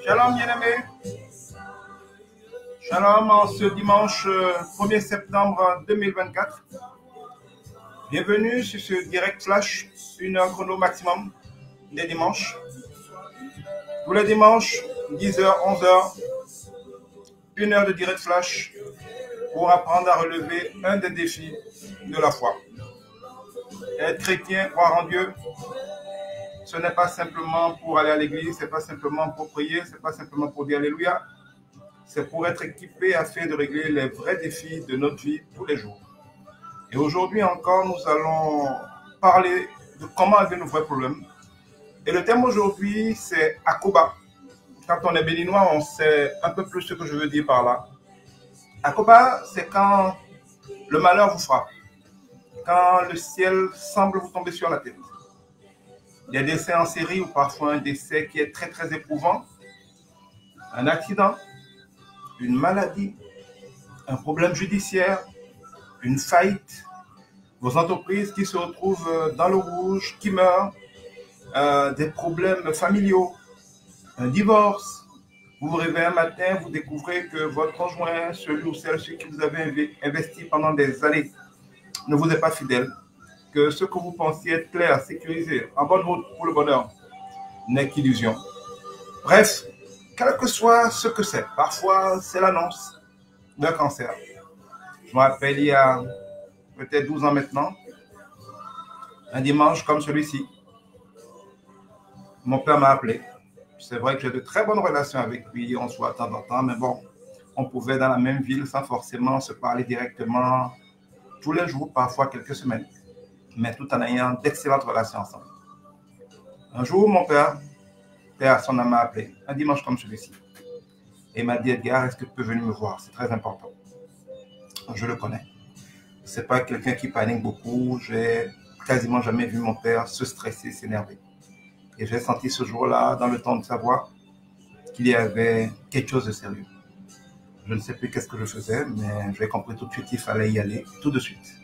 Shalom bien-aimés. Shalom en ce dimanche 1er septembre 2024. Bienvenue sur ce direct flash, 1 heure chrono maximum des dimanches. Tous les dimanches, 10h, 11h, 1 heure de direct flash pour apprendre à relever un des défis de la foi. Être chrétien, croire en Dieu, ce n'est pas simplement pour aller à l'église, ce n'est pas simplement pour prier, ce n'est pas simplement pour dire Alléluia. C'est pour être équipé afin de régler les vrais défis de notre vie tous les jours. Et aujourd'hui encore, nous allons parler de comment régler nos vrais problèmes. Et le thème aujourd'hui, c'est Akoba. Quand on est béninois, on sait un peu plus ce que je veux dire par là. Akoba, c'est quand le malheur vous frappe, quand le ciel semble vous tomber sur la tête. Des décès en série ou parfois un décès qui est très très éprouvant, un accident, une maladie, un problème judiciaire, une faillite, vos entreprises qui se retrouvent dans le rouge, qui meurent, des problèmes familiaux, un divorce. Vous vous réveillez un matin, vous découvrez que votre conjoint, celui ou celle qui vous avez investi pendant des années, ne vous est pas fidèle, que ce que vous pensiez être clair, sécurisé, en bonne route pour le bonheur, n'est qu'illusion. Bref, quel que soit ce que c'est, parfois c'est l'annonce d'un cancer. Je me rappelle il y a peut-être 12 ans maintenant, un dimanche comme celui-ci, mon père m'a appelé. C'est vrai que j'ai de très bonnes relations avec lui, on se voit de temps en temps, mais bon, on pouvait dans la même ville sans forcément se parler directement tous les jours, parfois quelques semaines, mais tout en ayant d'excellentes relations ensemble. Un jour, mon père son âme m'a appelé, un dimanche comme celui-ci, et il m'a dit, Edgar, est-ce que tu peux venir me voir? C'est très important. Je le connais. Ce n'est pas quelqu'un qui panique beaucoup, j'ai quasiment jamais vu mon père se stresser, s'énerver. Et j'ai senti ce jour-là, dans le ton de sa voix, qu'il y avait quelque chose de sérieux. Je ne sais plus qu'est-ce que je faisais, mais j'ai compris tout de suite qu'il fallait y aller, tout de suite.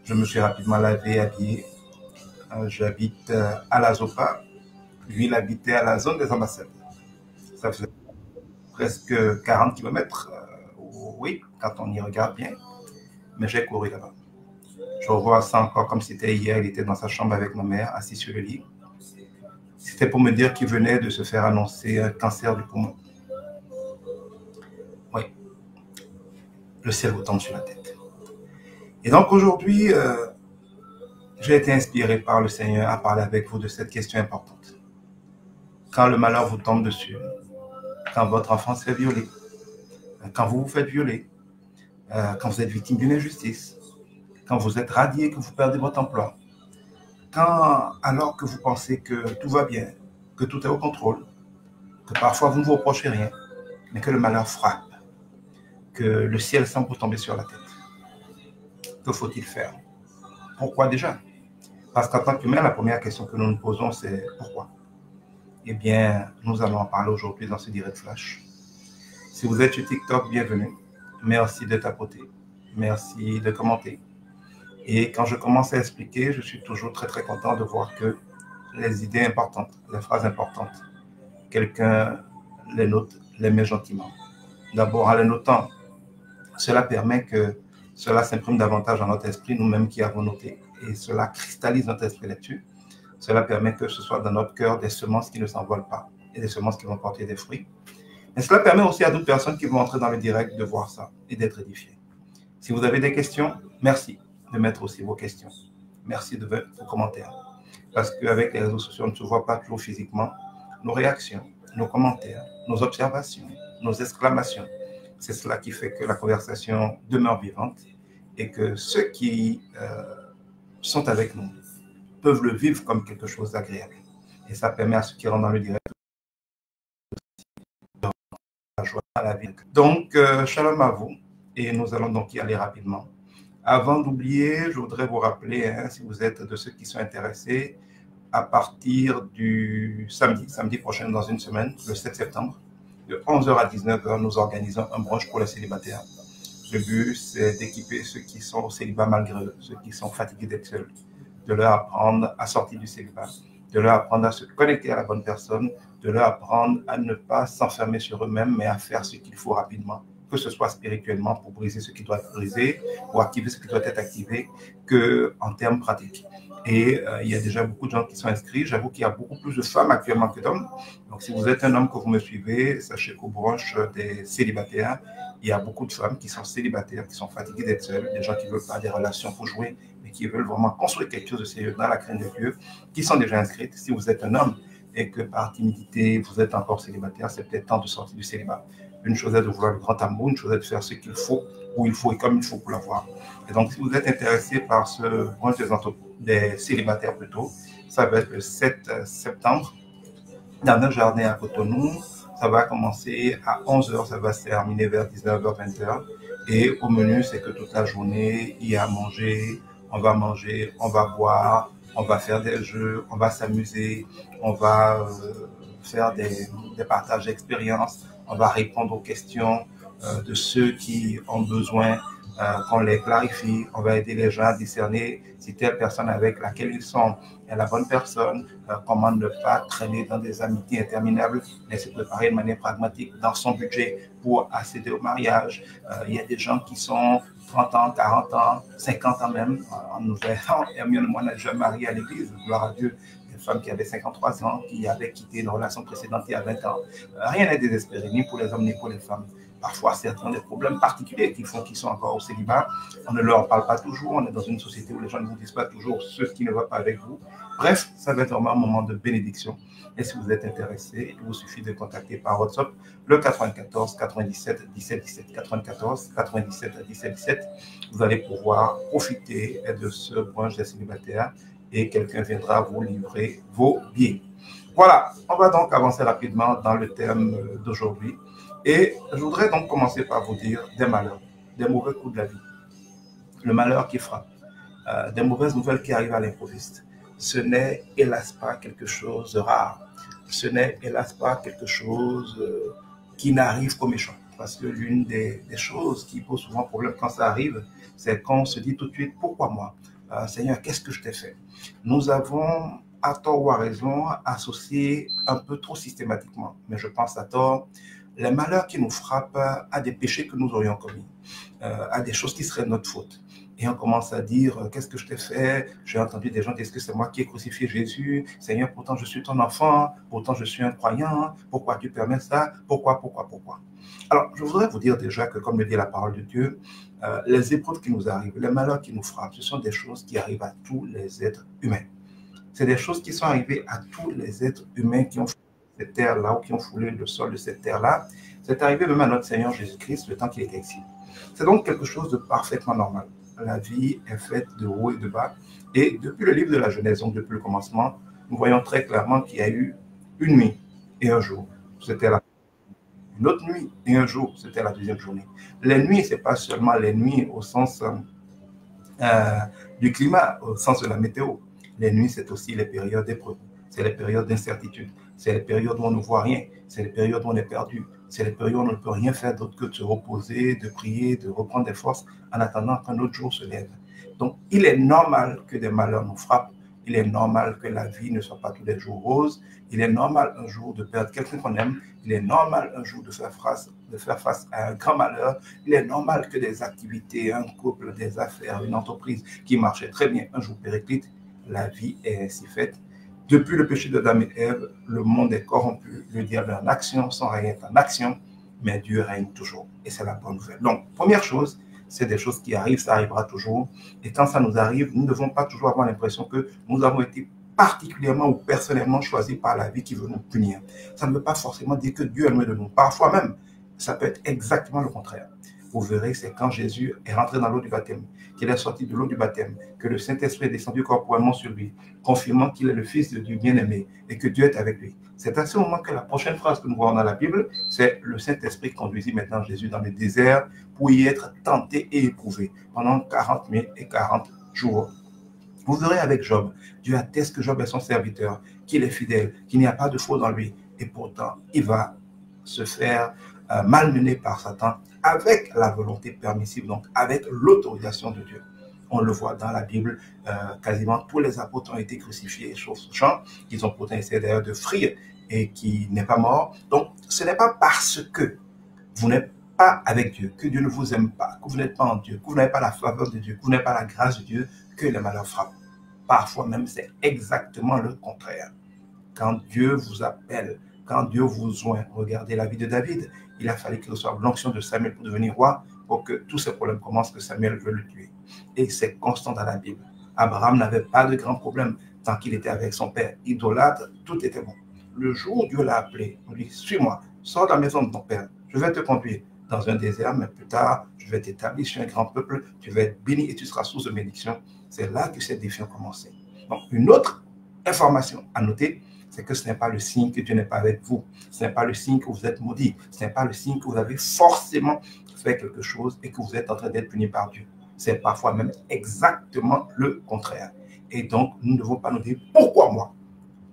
Je me suis rapidement lavé, habillé. J'habite à la Zopa. Lui, il habitait à la zone des ambassades. Ça faisait presque 40 km, oui, quand on y regarde bien. Mais j'ai couru là-bas. Je revois ça encore comme c'était hier. Il était dans sa chambre avec ma mère, assis sur le lit. C'était pour me dire qu'il venait de se faire annoncer un cancer du poumon. Oui, le ciel vous tombe sur la tête. Et donc aujourd'hui, j'ai été inspiré par le Seigneur à parler avec vous de cette question importante. Quand le malheur vous tombe dessus, quand votre enfant se fait violer, quand vous vous faites violer, quand vous êtes victime d'une injustice, quand vous êtes radié, que vous perdez votre emploi, quand, alors que vous pensez que tout va bien, que tout est au contrôle, que parfois vous ne vous reprochez rien, mais que le malheur frappe, que le ciel semble vous tomber sur la tête. Que faut-il faire? Pourquoi déjà? Parce qu'en tant qu'humain, la première question que nous nous posons, c'est pourquoi? Eh bien, nous allons en parler aujourd'hui dans ce direct flash. Si vous êtes sur TikTok, bienvenue. Merci de tapoter. Merci de commenter. Et quand je commence à expliquer, je suis toujours très très content de voir que les idées importantes, les phrases importantes, quelqu'un les note, les met gentiment. D'abord, en les notant, cela permet que cela s'imprime davantage dans notre esprit, nous-mêmes qui avons noté. Et cela cristallise notre esprit là-dessus. Cela permet que ce soit dans notre cœur des semences qui ne s'envolent pas et des semences qui vont porter des fruits. Mais cela permet aussi à d'autres personnes qui vont entrer dans le direct de voir ça et d'être édifiées. Si vous avez des questions, merci de mettre aussi vos questions. Merci de vos commentaires. Parce qu'avec les réseaux sociaux, on ne se voit pas toujours physiquement. Nos réactions, nos commentaires, nos observations, nos exclamations, c'est cela qui fait que la conversation demeure vivante et que ceux qui sont avec nous peuvent le vivre comme quelque chose d'agréable. Et ça permet à ceux qui rentrent dans le direct de la joie à la vie. Donc, shalom à vous. Et nous allons donc y aller rapidement. Avant d'oublier, je voudrais vous rappeler, si vous êtes de ceux qui sont intéressés, à partir du samedi prochain, dans une semaine, le 7 septembre, de 11h à 19h, nous organisons un brunch pour les célibataires. Le but, c'est d'équiper ceux qui sont au célibat malgré eux, ceux qui sont fatigués d'être seuls, de leur apprendre à sortir du célibat de leur apprendre à se connecter à la bonne personne, de leur apprendre à ne pas s'enfermer sur eux-mêmes, mais à faire ce qu'il faut rapidement, que ce soit spirituellement pour briser ce qui doit être brisé, pour activer ce qui doit être activé, qu'en termes pratiques. Et il y a déjà beaucoup de gens qui sont inscrits. J'avoue qu'il y a beaucoup plus de femmes actuellement que d'hommes. Donc, si vous êtes un homme que vous me suivez, sachez qu'aux branches des célibataires, il y a beaucoup de femmes qui sont célibataires, qui sont fatiguées d'être seules, des gens qui ne veulent pas des relations pour jouer, mais qui veulent vraiment construire quelque chose de sérieux dans la crainte de Dieu, qui sont déjà inscrites. Si vous êtes un homme et que par timidité, vous êtes encore célibataire, c'est peut-être temps de sortir du célibat. Une chose est de vouloir le grand amour, une chose est de faire ce qu'il faut, où il faut et comme il faut pour l'avoir. Et donc, si vous êtes intéressé par ce branche des célibataires plutôt, ça va être le 7 septembre dans un jardin à Cotonou. Ça va commencer à 11h, ça va se terminer vers 19h, 20h. Et au menu, c'est que toute la journée, il y a à manger, on va boire, on va faire des jeux, on va s'amuser, on va faire des partages d'expériences, on va répondre aux questions de ceux qui ont besoin qu'on les clarifie, on va aider les gens à discerner si telle personne avec laquelle ils sont est la bonne personne, comment ne pas traîner dans des amitiés interminables, mais se préparer de manière pragmatique dans son budget pour accéder au mariage. Il y a des gens qui sont 30 ans, 40 ans, 50 ans même, en nouvelle ans. Hermione, moi, n'a jamais marié à l'église, gloire à Dieu. Une femme qui avait 53 ans, qui avait quitté une relation précédente il y a 20 ans. Rien n'est désespéré, ni pour les hommes, ni pour les femmes. Parfois, certains ont des problèmes particuliers qui font qu'ils sont encore au célibat. On ne leur parle pas toujours. On est dans une société où les gens ne vous disent pas toujours ce qui ne va pas avec vous. Bref, ça va être vraiment un moment de bénédiction. Et si vous êtes intéressé, il vous suffit de contacter par WhatsApp le 94 97 17 17 94 97 17 17. Vous allez pouvoir profiter de ce branche des célibataires et quelqu'un viendra vous livrer vos billets. Voilà, on va donc avancer rapidement dans le thème d'aujourd'hui. Et je voudrais donc commencer par vous dire des malheurs, des mauvais coups de la vie, le malheur qui frappe, des mauvaises nouvelles qui arrivent à l'improviste. Ce n'est hélas pas quelque chose de rare. Ce n'est hélas pas quelque chose qui n'arrive qu'aux méchants. Parce que l'une des choses qui pose souvent problème quand ça arrive, c'est qu'on se dit tout de suite, pourquoi moi Seigneur, qu'est-ce que je t'ai fait? Nous avons, à tort ou à raison, associé un peu trop systématiquement, mais je pense à tort, les malheurs qui nous frappent à des péchés que nous aurions commis, à des choses qui seraient notre faute. Et on commence à dire, qu'est-ce que je t'ai fait? J'ai entendu des gens dire, est-ce que c'est moi qui ai crucifié Jésus? Seigneur, pourtant je suis ton enfant, pourtant je suis un croyant, pourquoi tu permets ça? Pourquoi? Alors, je voudrais vous dire déjà que, comme le dit la parole de Dieu, les épreuves qui nous arrivent, les malheurs qui nous frappent, ce sont des choses qui arrivent à tous les êtres humains. C'est des choses qui sont arrivées à tous les êtres humains qui ont cette terre-là ou qui ont foulé le sol de cette terre-là. C'est arrivé même à notre Seigneur Jésus-Christ le temps qu'il était ici. C'est donc quelque chose de parfaitement normal. La vie est faite de haut et de bas. Et depuis le livre de la Genèse, donc depuis le commencement, nous voyons très clairement qu'il y a eu une nuit et un jour. C'était une autre nuit et un jour. C'était la deuxième journée. Les nuits, ce n'est pas seulement les nuits au sens du climat, au sens de la météo. Les nuits, c'est aussi les périodes d'épreuve. C'est les périodes d'incertitude. C'est les périodes où on ne voit rien. C'est les périodes où on est perdu. C'est les périodes où on ne peut rien faire d'autre que de se reposer, de prier, de reprendre des forces en attendant qu'un autre jour se lève. Donc, il est normal que des malheurs nous frappent. Il est normal que la vie ne soit pas tous les jours rose. Il est normal un jour de perdre quelqu'un qu'on aime. Il est normal un jour de faire face à un grand malheur. Il est normal que des activités, un couple, des affaires, une entreprise qui marchait très bien un jour périclite. La vie est ainsi faite. Depuis le péché d'Adam et Ève, le monde est corrompu. Le diable est en action, son règne est en action, mais Dieu règne toujours. Et c'est la bonne nouvelle. Donc, première chose, c'est des choses qui arrivent, ça arrivera toujours. Et quand ça nous arrive, nous ne devons pas toujours avoir l'impression que nous avons été particulièrement ou personnellement choisis par la vie qui veut nous punir. Ça ne veut pas forcément dire que Dieu est loin de nous. Parfois même, ça peut être exactement le contraire. Vous verrez, c'est quand Jésus est rentré dans l'eau du baptême, qu'il est sorti de l'eau du baptême, que le Saint-Esprit est descendu corporellement sur lui, confirmant qu'il est le Fils de Dieu bien-aimé et que Dieu est avec lui. C'est à ce moment que la prochaine phrase que nous voyons dans la Bible, c'est le Saint-Esprit conduisit maintenant Jésus dans le désert pour y être tenté et éprouvé pendant 40 000 et 40 jours. Vous verrez avec Job, Dieu atteste que Job est son serviteur, qu'il est fidèle, qu'il n'y a pas de faute en lui. Et pourtant, il va se faire malmener par Satan avec la volonté permissive, donc avec l'autorisation de Dieu. On le voit dans la Bible, quasiment tous les apôtres ont été crucifiés, sauf Jean, qu'ils ont pourtant essayé d'ailleurs de fuir et qui n'est pas mort. Donc, ce n'est pas parce que vous n'êtes pas avec Dieu, que Dieu ne vous aime pas, que vous n'êtes pas en Dieu, que vous n'avez pas la faveur de Dieu, que vous n'avez pas la grâce de Dieu, que les malheurs frappent. Parfois même, c'est exactement le contraire. Quand Dieu vous appelle, quand Dieu vous joint, regardez la vie de David, il a fallu qu'il reçoive l'onction de Samuel pour devenir roi, pour que tous ces problèmes commencent, que Samuel veut le tuer. Et c'est constant dans la Bible. Abraham n'avait pas de grands problèmes tant qu'il était avec son père idolâtre, tout était bon. Le jour où Dieu l'a appelé, on lui dit, suis-moi, sors de la maison de ton père, je vais te conduire dans un désert, mais plus tard, je vais t'établir sur un grand peuple, tu vas être béni et tu seras source de bénédiction. C'est là que ces défis ont commencé. Donc, une autre information à noter, c'est que ce n'est pas le signe que Dieu n'est pas avec vous. Ce n'est pas le signe que vous êtes maudit. Ce n'est pas le signe que vous avez forcément fait quelque chose et que vous êtes en train d'être puni par Dieu. C'est parfois même exactement le contraire. Et donc, nous ne devons pas nous dire pourquoi moi.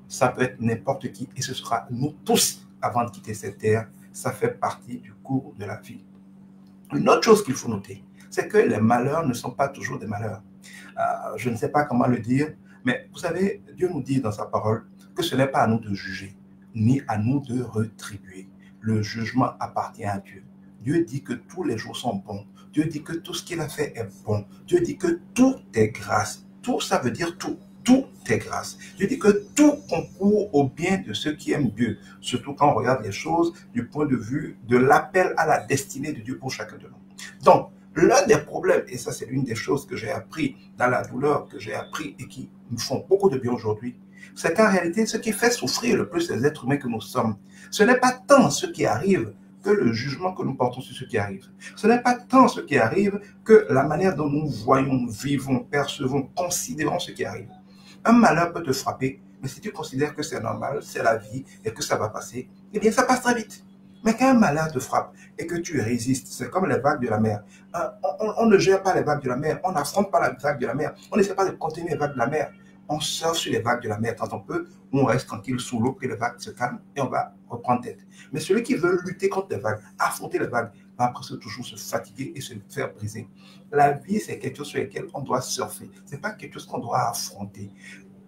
Ça peut être n'importe qui et ce sera nous tous avant de quitter cette terre. Ça fait partie du cours de la vie. Une autre chose qu'il faut noter, c'est que les malheurs ne sont pas toujours des malheurs. Je ne sais pas comment le dire, mais vous savez, Dieu nous dit dans sa parole que ce n'est pas à nous de juger, ni à nous de retribuer. Le jugement appartient à Dieu. Dieu dit que tous les jours sont bons. Dieu dit que tout ce qu'il a fait est bon. Dieu dit que tout est grâce. Tout, ça veut dire tout. Tout est grâce. Dieu dit que tout concourt au bien de ceux qui aiment Dieu, surtout quand on regarde les choses du point de vue de l'appel à la destinée de Dieu pour chacun de nous. Donc, l'un des problèmes, et ça c'est l'une des choses que j'ai appris dans la douleur, que j'ai appris et qui nous font beaucoup de bien aujourd'hui, c'est qu'en réalité, ce qui fait souffrir le plus les êtres humains que nous sommes, ce n'est pas tant ce qui arrive que le jugement que nous portons sur ce qui arrive. Ce n'est pas tant ce qui arrive que la manière dont nous voyons, vivons, percevons, considérons ce qui arrive. Un malheur peut te frapper, mais si tu considères que c'est normal, c'est la vie et que ça va passer, eh bien ça passe très vite. Mais quand un malheur te frappe et que tu résistes, c'est comme les vagues de la mer. On ne gère pas les vagues de la mer, on n'affronte pas les vagues de la mer, on n'essaie pas de contenir les vagues de la mer. On surfe sur les vagues de la mer quand on peut, on reste tranquille sous l'eau, que les vagues se calment et on va reprendre tête. Mais celui qui veut lutter contre les vagues, affronter les vagues, va après toujours se fatiguer et se faire briser. La vie, c'est quelque chose sur lequel on doit surfer. Ce n'est pas quelque chose qu'on doit affronter.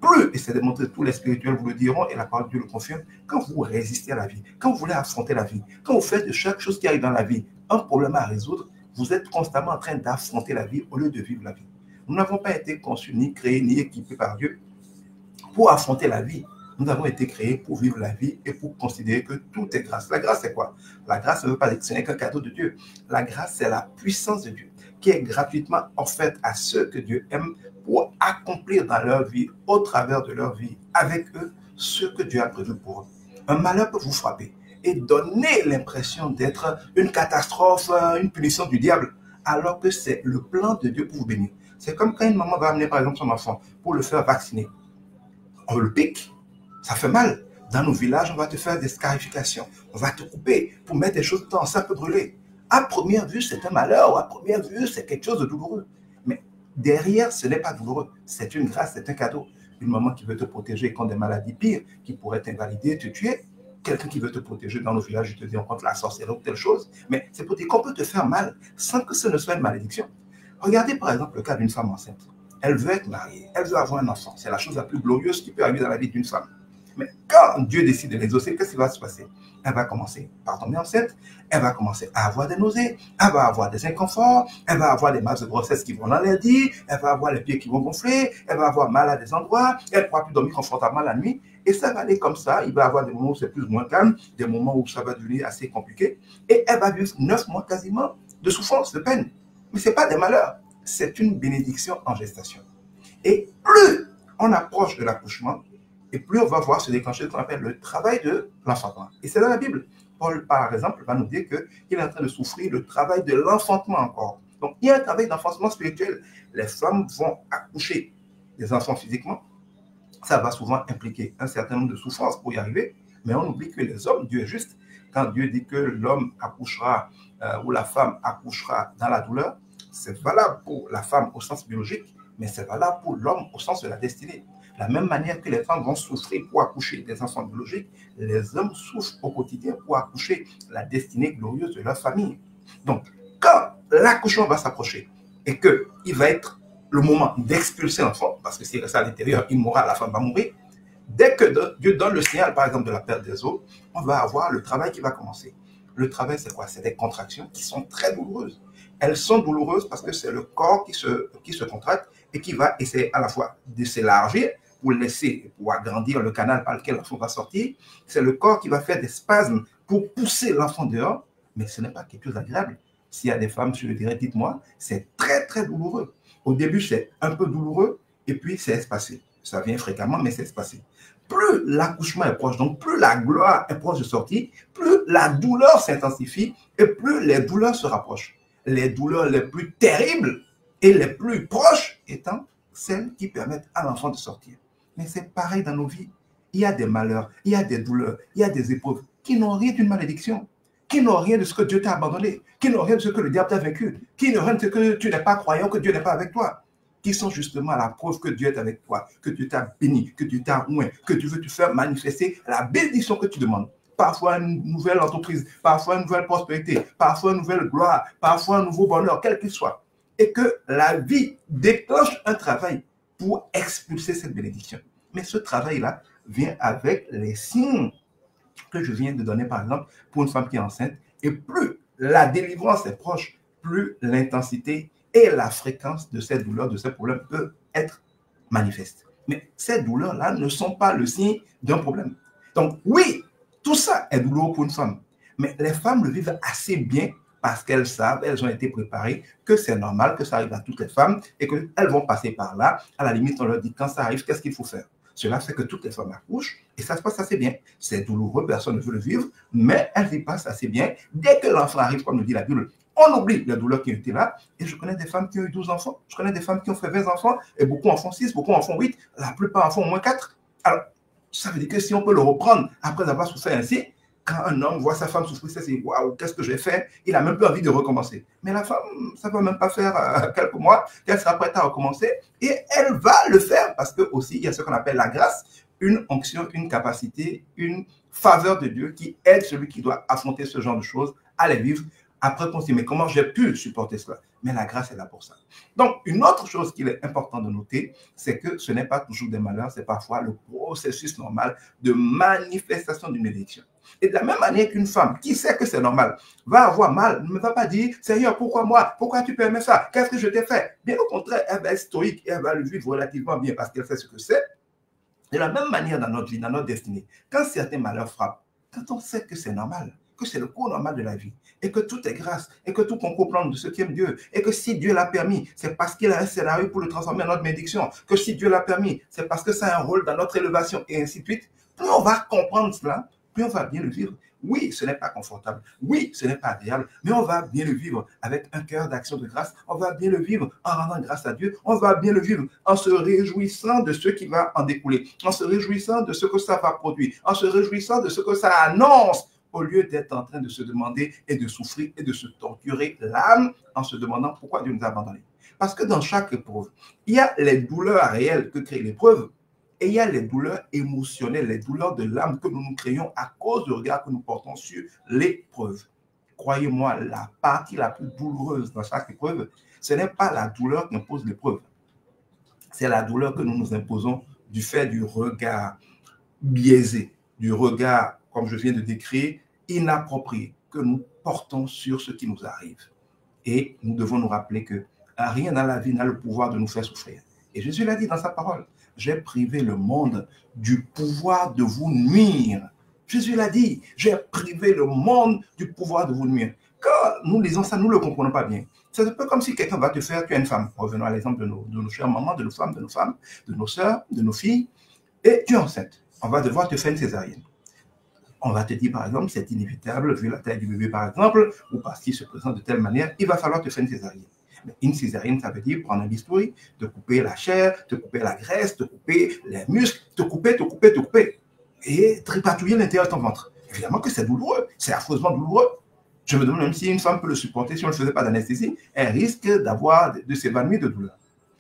Plus, et c'est démontré, tous les spirituels vous le diront, et la parole de Dieu le confirme, quand vous résistez à la vie, quand vous voulez affronter la vie, quand vous faites de chaque chose qui arrive dans la vie un problème à résoudre, vous êtes constamment en train d'affronter la vie au lieu de vivre la vie. Nous n'avons pas été conçus, ni créés, ni équipés par Dieu pour affronter la vie. Nous avons été créés pour vivre la vie et pour considérer que tout est grâce. La grâce, c'est quoi? La grâce, ça ne veut pas dire que ce n'est qu'un cadeau de Dieu. La grâce, c'est la puissance de Dieu qui est gratuitement offerte à ceux que Dieu aime pour accomplir dans leur vie, au travers de leur vie, avec eux, ce que Dieu a prévu pour eux. Un malheur peut vous frapper et donner l'impression d'être une catastrophe, une punition du diable, alors que c'est le plan de Dieu pour vous bénir. C'est comme quand une maman va amener par exemple son enfant pour le faire vacciner. On le pique, ça fait mal. Dans nos villages, on va te faire des scarifications. On va te couper pour mettre des choses dedans, ça peut brûler. À première vue, c'est un malheur. À première vue, c'est quelque chose de douloureux. Mais derrière, ce n'est pas douloureux. C'est une grâce, c'est un cadeau. Une maman qui veut te protéger contre des maladies pires, qui pourraient t'invalider, te tuer. Quelqu'un qui veut te protéger dans nos villages, je te dis, on contre la sorcellerie ou telle chose. Mais c'est pour dire qu'on peut te faire mal sans que ce ne soit une malédiction. Regardez par exemple le cas d'une femme enceinte. Elle veut être mariée, elle veut avoir un enfant. C'est la chose la plus glorieuse qui peut arriver dans la vie d'une femme. Mais quand Dieu décide de l'exaucer, qu'est-ce qui va se passer? Elle va commencer par tomber enceinte, elle va commencer à avoir des nausées, elle va avoir des inconforts, elle va avoir des masses de grossesse qui vont l'enlaidir, elle va avoir les pieds qui vont gonfler, elle va avoir mal à des endroits, elle ne pourra plus dormir confortablement la nuit. Et ça va aller comme ça. Il va y avoir des moments où c'est plus ou moins calme, des moments où ça va devenir assez compliqué. Et elle va vivre 9 mois quasiment de souffrance, de peine. Mais ce n'est pas des malheurs, c'est une bénédiction en gestation. Et plus on approche de l'accouchement, et plus on va voir se déclencher ce qu'on appelle le travail de l'enfantement. Et c'est dans la Bible. Paul, par exemple, va nous dire qu'il est en train de souffrir le travail de l'enfantement encore. Donc, il y a un travail d'enfantement spirituel. Les femmes vont accoucher des enfants physiquement. Ça va souvent impliquer un certain nombre de souffrances pour y arriver. Mais on oublie que les hommes, Dieu est juste. Quand Dieu dit que l'homme accouchera ou la femme accouchera dans la douleur, c'est valable pour la femme au sens biologique, mais c'est valable pour l'homme au sens de la destinée. De la même manière que les femmes vont souffrir pour accoucher des enfants biologiques, les hommes souffrent au quotidien pour accoucher la destinée glorieuse de leur famille. Donc, quand l'accouchement va s'approcher et qu'il va être le moment d'expulser l'enfant, parce que s'il reste à l'intérieur, il mourra, la femme va mourir. Dès que Dieu donne le signal, par exemple, de la perte des os, on va avoir le travail qui va commencer. Le travail, c'est quoi? C'est des contractions qui sont très douloureuses. Elles sont douloureuses parce que c'est le corps qui se contracte et qui va essayer à la fois de s'élargir pour laisser, pour agrandir le canal par lequel l'enfant va sortir. C'est le corps qui va faire des spasmes pour pousser l'enfant dehors, mais ce n'est pas quelque chose d'agréable. S'il y a des femmes, je le dirais, dites-moi, c'est très, très douloureux. Au début, c'est un peu douloureux et puis c'est espacé. Ça vient fréquemment, mais c'est espacé. Plus l'accouchement est proche, donc plus la gloire est proche de sortir, plus la douleur s'intensifie et plus les douleurs se rapprochent. Les douleurs les plus terribles et les plus proches étant celles qui permettent à l'enfant de sortir. Mais c'est pareil dans nos vies. Il y a des malheurs, il y a des douleurs, il y a des épreuves qui n'ont rien d'une malédiction, qui n'ont rien de ce que Dieu t'a abandonné, qui n'ont rien de ce que le diable t'a vaincu, qui n'ont rien de ce que tu n'es pas croyant, que Dieu n'est pas avec toi, qui sont justement la preuve que Dieu est avec toi, que Dieu t'a béni, que Dieu t'a oint, que Dieu veut te faire manifester la bénédiction que tu demandes. Parfois une nouvelle entreprise, parfois une nouvelle prospérité, parfois une nouvelle gloire, parfois un nouveau bonheur, quel qu'il soit. Et que la vie déclenche un travail pour expulser cette bénédiction. Mais ce travail-là vient avec les signes que je viens de donner, par exemple, pour une femme qui est enceinte. Et plus la délivrance est proche, plus l'intensité et la fréquence de ces douleurs, de ces problèmes peut être manifeste. Mais ces douleurs-là ne sont pas le signe d'un problème. Donc oui, tout ça est douloureux pour une femme. Mais les femmes le vivent assez bien parce qu'elles savent, elles ont été préparées, que c'est normal, que ça arrive à toutes les femmes et qu'elles vont passer par là. À la limite, on leur dit quand ça arrive, qu'est-ce qu'il faut faire? Cela fait que toutes les femmes accouchent et ça se passe assez bien. C'est douloureux, personne ne veut le vivre, mais elles y passent assez bien. Dès que l'enfant arrive, comme nous dit la Bible, on oublie les douleurs qui ont été là. Et je connais des femmes qui ont eu 12 enfants. Je connais des femmes qui ont fait 20 enfants. Et beaucoup en font 6, beaucoup en font 8. La plupart en font au moins 4. Alors, ça veut dire que si on peut le reprendre après avoir souffert ainsi, quand un homme voit sa femme souffrir, ça c'est waouh, qu'est-ce que j'ai fait? Il n'a même pas envie de recommencer. Mais la femme, ça ne va même pas faire quelques mois qu'elle sera prête à recommencer. Et elle va le faire parce que aussi, il y a ce qu'on appelle la grâce, une onction, une capacité, une faveur de Dieu qui aide celui qui doit affronter ce genre de choses à les vivre. Après, on se dit, mais comment j'ai pu supporter cela? Mais la grâce est là pour ça. Donc, une autre chose qu'il est important de noter, c'est que ce n'est pas toujours des malheurs, c'est parfois le processus normal de manifestation d'une bénédiction. Et de la même manière qu'une femme qui sait que c'est normal va avoir mal, ne va pas dire, Seigneur, pourquoi moi? Pourquoi tu permets ça? Qu'est-ce que je t'ai fait? Bien au contraire, elle va être stoïque et elle va le vivre relativement bien parce qu'elle sait ce que c'est. De la même manière dans notre vie, dans notre destinée, quand certains malheurs frappent, quand on sait que c'est normal, que c'est le cours normal de la vie, et que tout est grâce, et que tout concourt plan de ce qui aime Dieu, et que si Dieu l'a permis, c'est parce qu'il a un scénario pour le transformer en notre bénédiction, que si Dieu l'a permis, c'est parce que ça a un rôle dans notre élévation, et ainsi de suite. Plus on va comprendre cela, plus on va bien le vivre. Oui, ce n'est pas confortable. Oui, ce n'est pas agréable. Mais on va bien le vivre avec un cœur d'action de grâce. On va bien le vivre en rendant grâce à Dieu. On va bien le vivre en se réjouissant de ce qui va en découler. En se réjouissant de ce que ça va produire. En se réjouissant de ce que ça annonce. Au lieu d'être en train de se demander et de souffrir et de se torturer l'âme en se demandant pourquoi Dieu nous a abandonnés. Parce que dans chaque épreuve, il y a les douleurs réelles que crée l'épreuve. Et il y a les douleurs émotionnelles, les douleurs de l'âme que nous nous créons à cause du regard que nous portons sur l'épreuve. Croyez-moi, la partie la plus douloureuse dans chaque épreuve, ce n'est pas la douleur qu'impose l'épreuve. C'est la douleur que nous nous imposons du fait du regard biaisé, du regard, comme je viens de décrire, inapproprié que nous portons sur ce qui nous arrive. Et nous devons nous rappeler que rien dans la vie n'a le pouvoir de nous faire souffrir. Et Jésus l'a dit dans sa parole. J'ai privé le monde du pouvoir de vous nuire. Jésus l'a dit, j'ai privé le monde du pouvoir de vous nuire. Quand nous lisons ça, nous ne le comprenons pas bien. C'est un peu comme si quelqu'un va te faire, tu es une femme. Revenons à l'exemple de nos chères mamans, de nos femmes, de nos sœurs, de nos filles. Et tu es enceinte. On va devoir te faire une césarienne. On va te dire, par exemple, c'est inévitable, vu la taille du bébé, par exemple, ou parce qu'il se présente de telle manière, il va falloir te faire une césarienne. Une césarienne, ça veut dire prendre un bistouri, te couper la chair, te couper la graisse, te couper les muscles, te couper, et tripatouiller l'intérieur de ton ventre. Évidemment que c'est douloureux, c'est affreusement douloureux. Je me demande même si une femme peut le supporter, si on ne le faisait pas d'anesthésie, elle risque de s'évanouir de douleur.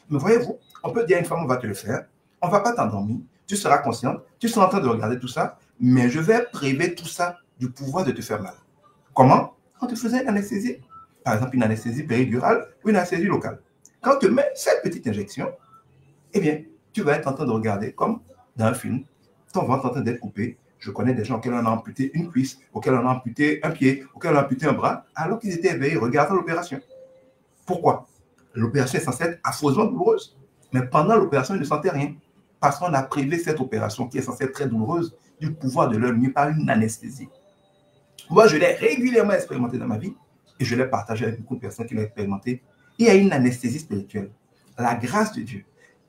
Mais voyez-vous, on peut dire à une femme, on va te le faire, on ne va pas t'endormir, tu seras consciente, tu seras en train de regarder tout ça, mais je vais priver tout ça du pouvoir de te faire mal. Comment? On te faisait une anesthésie. Par exemple, une anesthésie péridurale ou une anesthésie locale. quand on te met cette petite injection, eh bien, tu vas être en train de regarder comme dans un film, ton ventre est en train d'être coupé. Je connais des gens auxquels on a amputé une cuisse, auxquels on a amputé un pied, auxquels on a amputé un bras, alors qu'ils étaient éveillés regardant l'opération. Pourquoi? L'opération est censée être affreusement douloureuse. Mais pendant l'opération, ils ne sentaient rien. Parce qu'on a privé cette opération, qui est censée être très douloureuse, du pouvoir de leur nuit par une anesthésie. Moi, je l'ai régulièrement expérimenté dans ma vie et je l'ai partagé avec beaucoup de personnes qui l'ont expérimenté. Il y a une anesthésie spirituelle. La grâce de Dieu.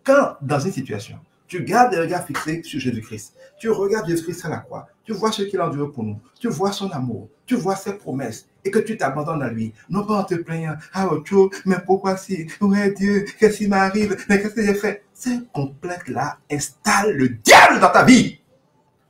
Quand, dans une situation, tu gardes le regard fixé sur Jésus-Christ, tu regardes Jésus-Christ à la croix, tu vois ce qu'il a enduré pour nous, tu vois son amour, tu vois ses promesses, et que tu t'abandonnes à lui, non pas en te plaignant, ah oh, mais pourquoi si, ouais Dieu, qu'est-ce qui m'arrive, mais qu'est-ce que j'ai fait? Cette complète-là installe le diable dans ta vie.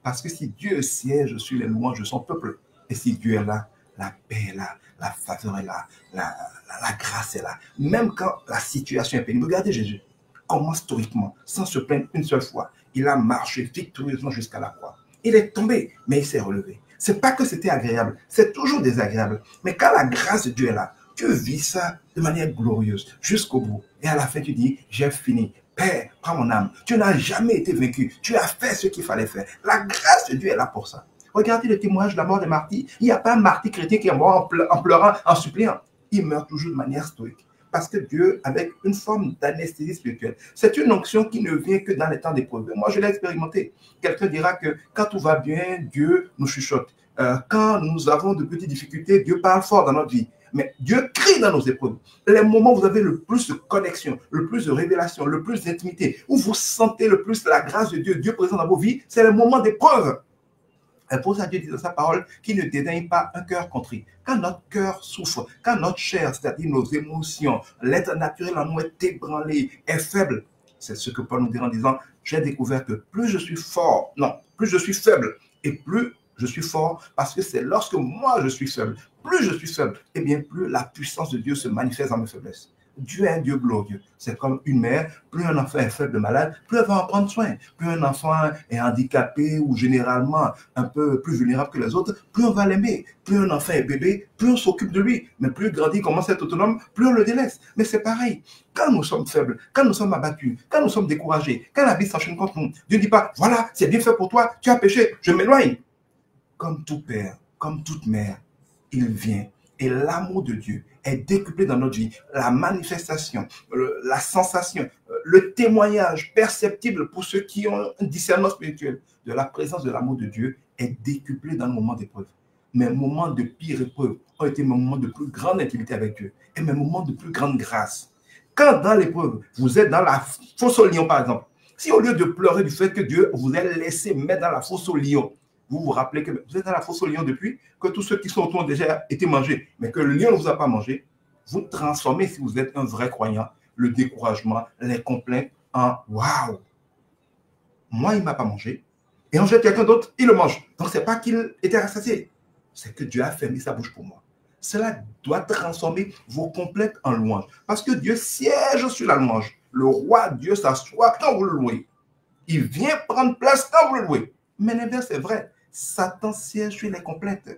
Parce que si Dieu siège sur les louanges de son peuple, et si Dieu est là, la paix est là, la faveur est là, la grâce est là. Même quand la situation est pénible, regardez Jésus, comment stoïquement, sans se plaindre une seule fois, il a marché victorieusement jusqu'à la croix. Il est tombé, mais il s'est relevé. C'est pas que c'était agréable, c'est toujours désagréable. Mais quand la grâce de Dieu est là, tu vis ça de manière glorieuse, jusqu'au bout. Et à la fin, tu dis, j'ai fini. Père, prends mon âme. Tu n'as jamais été vaincu. Tu as fait ce qu'il fallait faire. La grâce de Dieu est là pour ça. Regardez le témoignage de la mort des martyrs. Il n'y a pas un martyr chrétien qui est mort en pleurant, en suppliant. Il meurt toujours de manière stoïque. Parce que Dieu, avec une forme d'anesthésie spirituelle, c'est une onction qui ne vient que dans les temps d'épreuve. Moi, je l'ai expérimenté. Quelqu'un dira que quand tout va bien, Dieu nous chuchote. Quand nous avons de petites difficultés, Dieu parle fort dans notre vie. Mais Dieu crie dans nos épreuves. Les moments où vous avez le plus de connexion, le plus de révélation, le plus d'intimité, où vous sentez le plus la grâce de Dieu, Dieu présent dans vos vies, c'est le moment d'épreuve. Et pour ça, Dieu dit dans sa parole qu'il ne dédaigne pas un cœur contrit. Quand notre cœur souffre, quand notre chair, c'est-à-dire nos émotions, l'être naturel en nous est ébranlé, est faible, c'est ce que Paul nous dit en disant, j'ai découvert que plus je suis fort, non, plus je suis faible et plus je suis fort, parce que c'est lorsque moi je suis faible, plus je suis faible, et bien plus la puissance de Dieu se manifeste dans mes faiblesses. Dieu est un Dieu glorieux. C'est comme une mère, plus un enfant est faible, malade, plus elle va en prendre soin. Plus un enfant est handicapé ou généralement un peu plus vulnérable que les autres, plus on va l'aimer. Plus un enfant est bébé, plus on s'occupe de lui. Mais plus il grandit, commence à être autonome, plus on le délaisse. Mais c'est pareil. Quand nous sommes faibles, quand nous sommes abattus, quand nous sommes découragés, quand la vie s'enchaîne contre nous, Dieu ne dit pas, voilà, c'est bien fait pour toi, tu as péché, je m'éloigne. Comme tout père, comme toute mère, il vient. Et l'amour de Dieu est décuplé dans notre vie. La manifestation, la sensation, le témoignage perceptible pour ceux qui ont un discernement spirituel de la présence de l'amour de Dieu est décuplé dans le moment d'épreuve. Mes moments de pire épreuve ont été mes moments de plus grande intimité avec Dieu et mes moments de plus grande grâce. Quand dans l'épreuve, vous êtes dans la fosse au lion, par exemple, si au lieu de pleurer du fait que Dieu vous a laissé mettre dans la fosse au lion, vous vous rappelez que vous êtes dans la fosse au lion depuis, que tous ceux qui sont autour ont déjà été mangés, mais que le lion ne vous a pas mangé, vous transformez, si vous êtes un vrai croyant, le découragement, les complaintes en « waouh, moi il ne m'a pas mangé, et on jette quelqu'un d'autre, il le mange. » Donc ce n'est pas qu'il était rassasié, c'est que Dieu a fermé sa bouche pour moi. Cela doit transformer vos complaintes en louanges, parce que Dieu siège sur la louange. Le roi Dieu s'assoit quand vous le louez. Il vient prendre place quand vous le louez. Mais l'inverse est vrai. Satan siège sur les complaintes.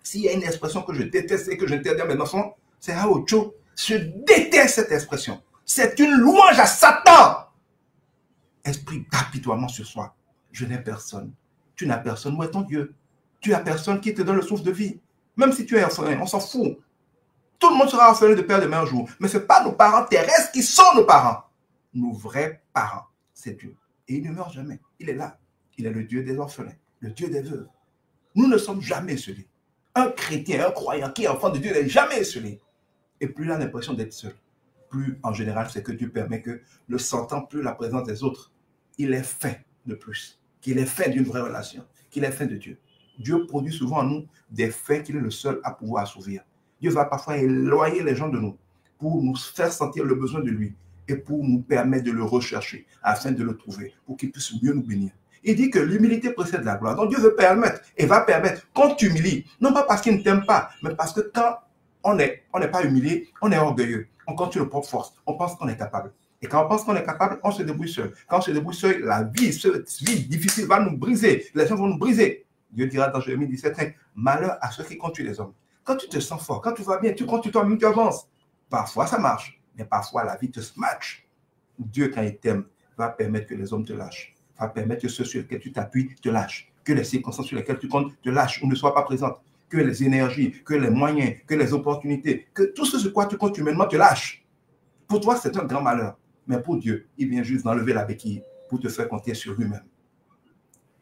S'il y a une expression que je déteste et que j'interdis à mes enfants, c'est Haocho. Je déteste cette expression. C'est une louange à Satan. Esprit d'apitoiement sur soi. Je n'ai personne. Tu n'as personne. Où est ton Dieu? Tu n'as personne qui te donne le souffle de vie. Même si tu es orphelin, on s'en fout. Tout le monde sera orphelin de père demain un jour. Mais ce n'est pas nos parents terrestres qui sont nos parents. Nos vrais parents, c'est Dieu. Et il ne meurt jamais. Il est là. Il est le Dieu des orphelins, le Dieu des veuves. Nous ne sommes jamais esselés. Un chrétien, un croyant qui est enfant de Dieu n'est jamais esselé. Et plus il a l'impression d'être seul, plus en général, c'est que Dieu permet que, ne sentant plus la présence des autres, il est fait de plus, qu'il est fait d'une vraie relation, qu'il est fait de Dieu. Dieu produit souvent en nous des faits qu'il est le seul à pouvoir assouvir. Dieu va parfois éloigner les gens de nous pour nous faire sentir le besoin de lui et pour nous permettre de le rechercher afin de le trouver, pour qu'il puisse mieux nous bénir. Il dit que l'humilité précède la gloire. Donc Dieu veut permettre et va permettre qu'on t'humilie. Non pas parce qu'il ne t'aime pas, mais parce que quand on n'est pas humilié, on est orgueilleux. On compte sur nos propres forces. On pense qu'on est capable. Et quand on pense qu'on est capable, on se débrouille seul. Quand on se débrouille seul, la vie, cette vie difficile va nous briser. Les gens vont nous briser. Dieu dira dans Jérémie 17, malheur à ceux qui comptent sur les hommes. Quand tu te sens fort, quand tu vas bien, tu comptes sur toi-même, tu avances. Parfois, ça marche. Mais parfois, la vie te smash. Dieu, quand il t'aime, va permettre que les hommes te lâchent. Va permettre que ceux sur lesquels tu t'appuies te lâchent. Que les circonstances sur lesquelles tu comptes te lâchent ou ne soient pas présentes. Que les énergies, que les moyens, que les opportunités, que tout ce sur quoi tu comptes humainement te lâche. Pour toi, c'est un grand malheur. Mais pour Dieu, il vient juste d'enlever la béquille pour te faire compter sur lui-même.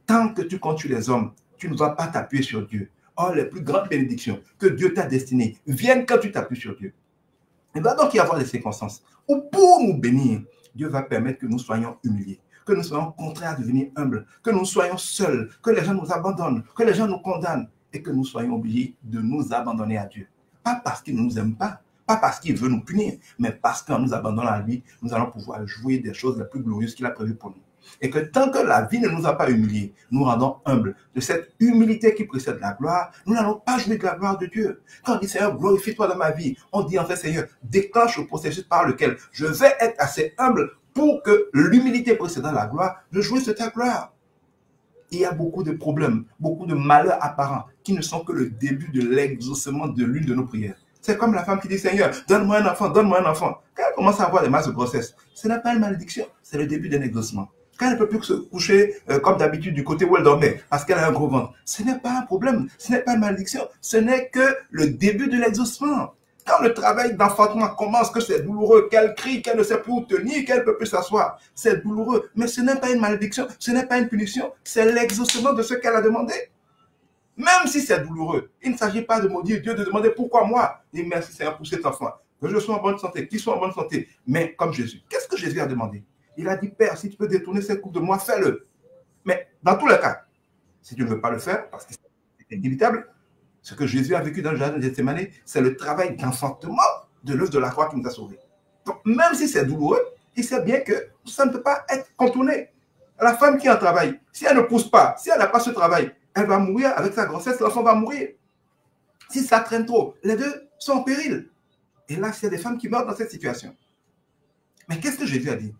Tant que tu comptes sur les hommes, tu ne vas pas t'appuyer sur Dieu. Or, les plus grandes bénédictions que Dieu t'a destinées viennent quand tu t'appuies sur Dieu. Il va donc y avoir des circonstances où pour nous bénir, Dieu va permettre que nous soyons humiliés, que nous soyons contraints à devenir humbles, que nous soyons seuls, que les gens nous abandonnent, que les gens nous condamnent et que nous soyons obligés de nous abandonner à Dieu. Pas parce qu'il ne nous aime pas, pas parce qu'il veut nous punir, mais parce qu'en nous abandonnant à lui, nous allons pouvoir jouir des choses les plus glorieuses qu'il a prévues pour nous. Et que tant que la vie ne nous a pas humiliés, nous rendons humbles. De cette humilité qui précède la gloire, nous n'allons pas jouer de la gloire de Dieu. Quand on dit Seigneur, glorifie-toi dans ma vie, on dit en fait Seigneur, déclenche le processus par lequel je vais être assez humble pour que l'humilité précédant la gloire, je jouisse de ta gloire. Il y a beaucoup de problèmes, beaucoup de malheurs apparents qui ne sont que le début de l'exaucement de l'une de nos prières. C'est comme la femme qui dit Seigneur, donne-moi un enfant, donne-moi un enfant. Quand elle commence à avoir des masses de grossesse, ce n'est pas une malédiction, c'est le début d'un exaucement. Quand elle ne peut plus se coucher comme d'habitude du côté où elle dormait parce qu'elle a un gros ventre, ce n'est pas un problème, ce n'est pas une malédiction, ce n'est que le début de l'exaucement. Quand le travail d'enfantement commence, que c'est douloureux, qu'elle crie, qu'elle ne sait plus où tenir, qu'elle ne peut plus s'asseoir, c'est douloureux. Mais ce n'est pas une malédiction, ce n'est pas une punition, c'est l'exaucement de ce qu'elle a demandé. Même si c'est douloureux, il ne s'agit pas de maudire Dieu, de demander pourquoi moi. Et merci Seigneur pour cet enfant, que je sois en bonne santé, qu'il soit en bonne santé. Mais comme Jésus, qu'est-ce que Jésus a demandé? Il a dit, Père, si tu peux détourner cette coupe de moi, fais-le. Mais dans tous les cas, si tu ne veux pas le faire, parce que c'est inévitable, ce que Jésus a vécu dans le jardin de Gethsémani, c'est le travail d'enfantement de l'œuvre de la croix qui nous a sauvés. Donc, même si c'est douloureux, il sait bien que ça ne peut pas être contourné. La femme qui en travaille, si elle ne pousse pas, si elle n'a pas ce travail, elle va mourir avec sa grossesse, l'enfant va mourir. Si ça traîne trop, les deux sont en péril. Et là, il y a des femmes qui meurent dans cette situation. Mais qu'est-ce que Jésus a dit?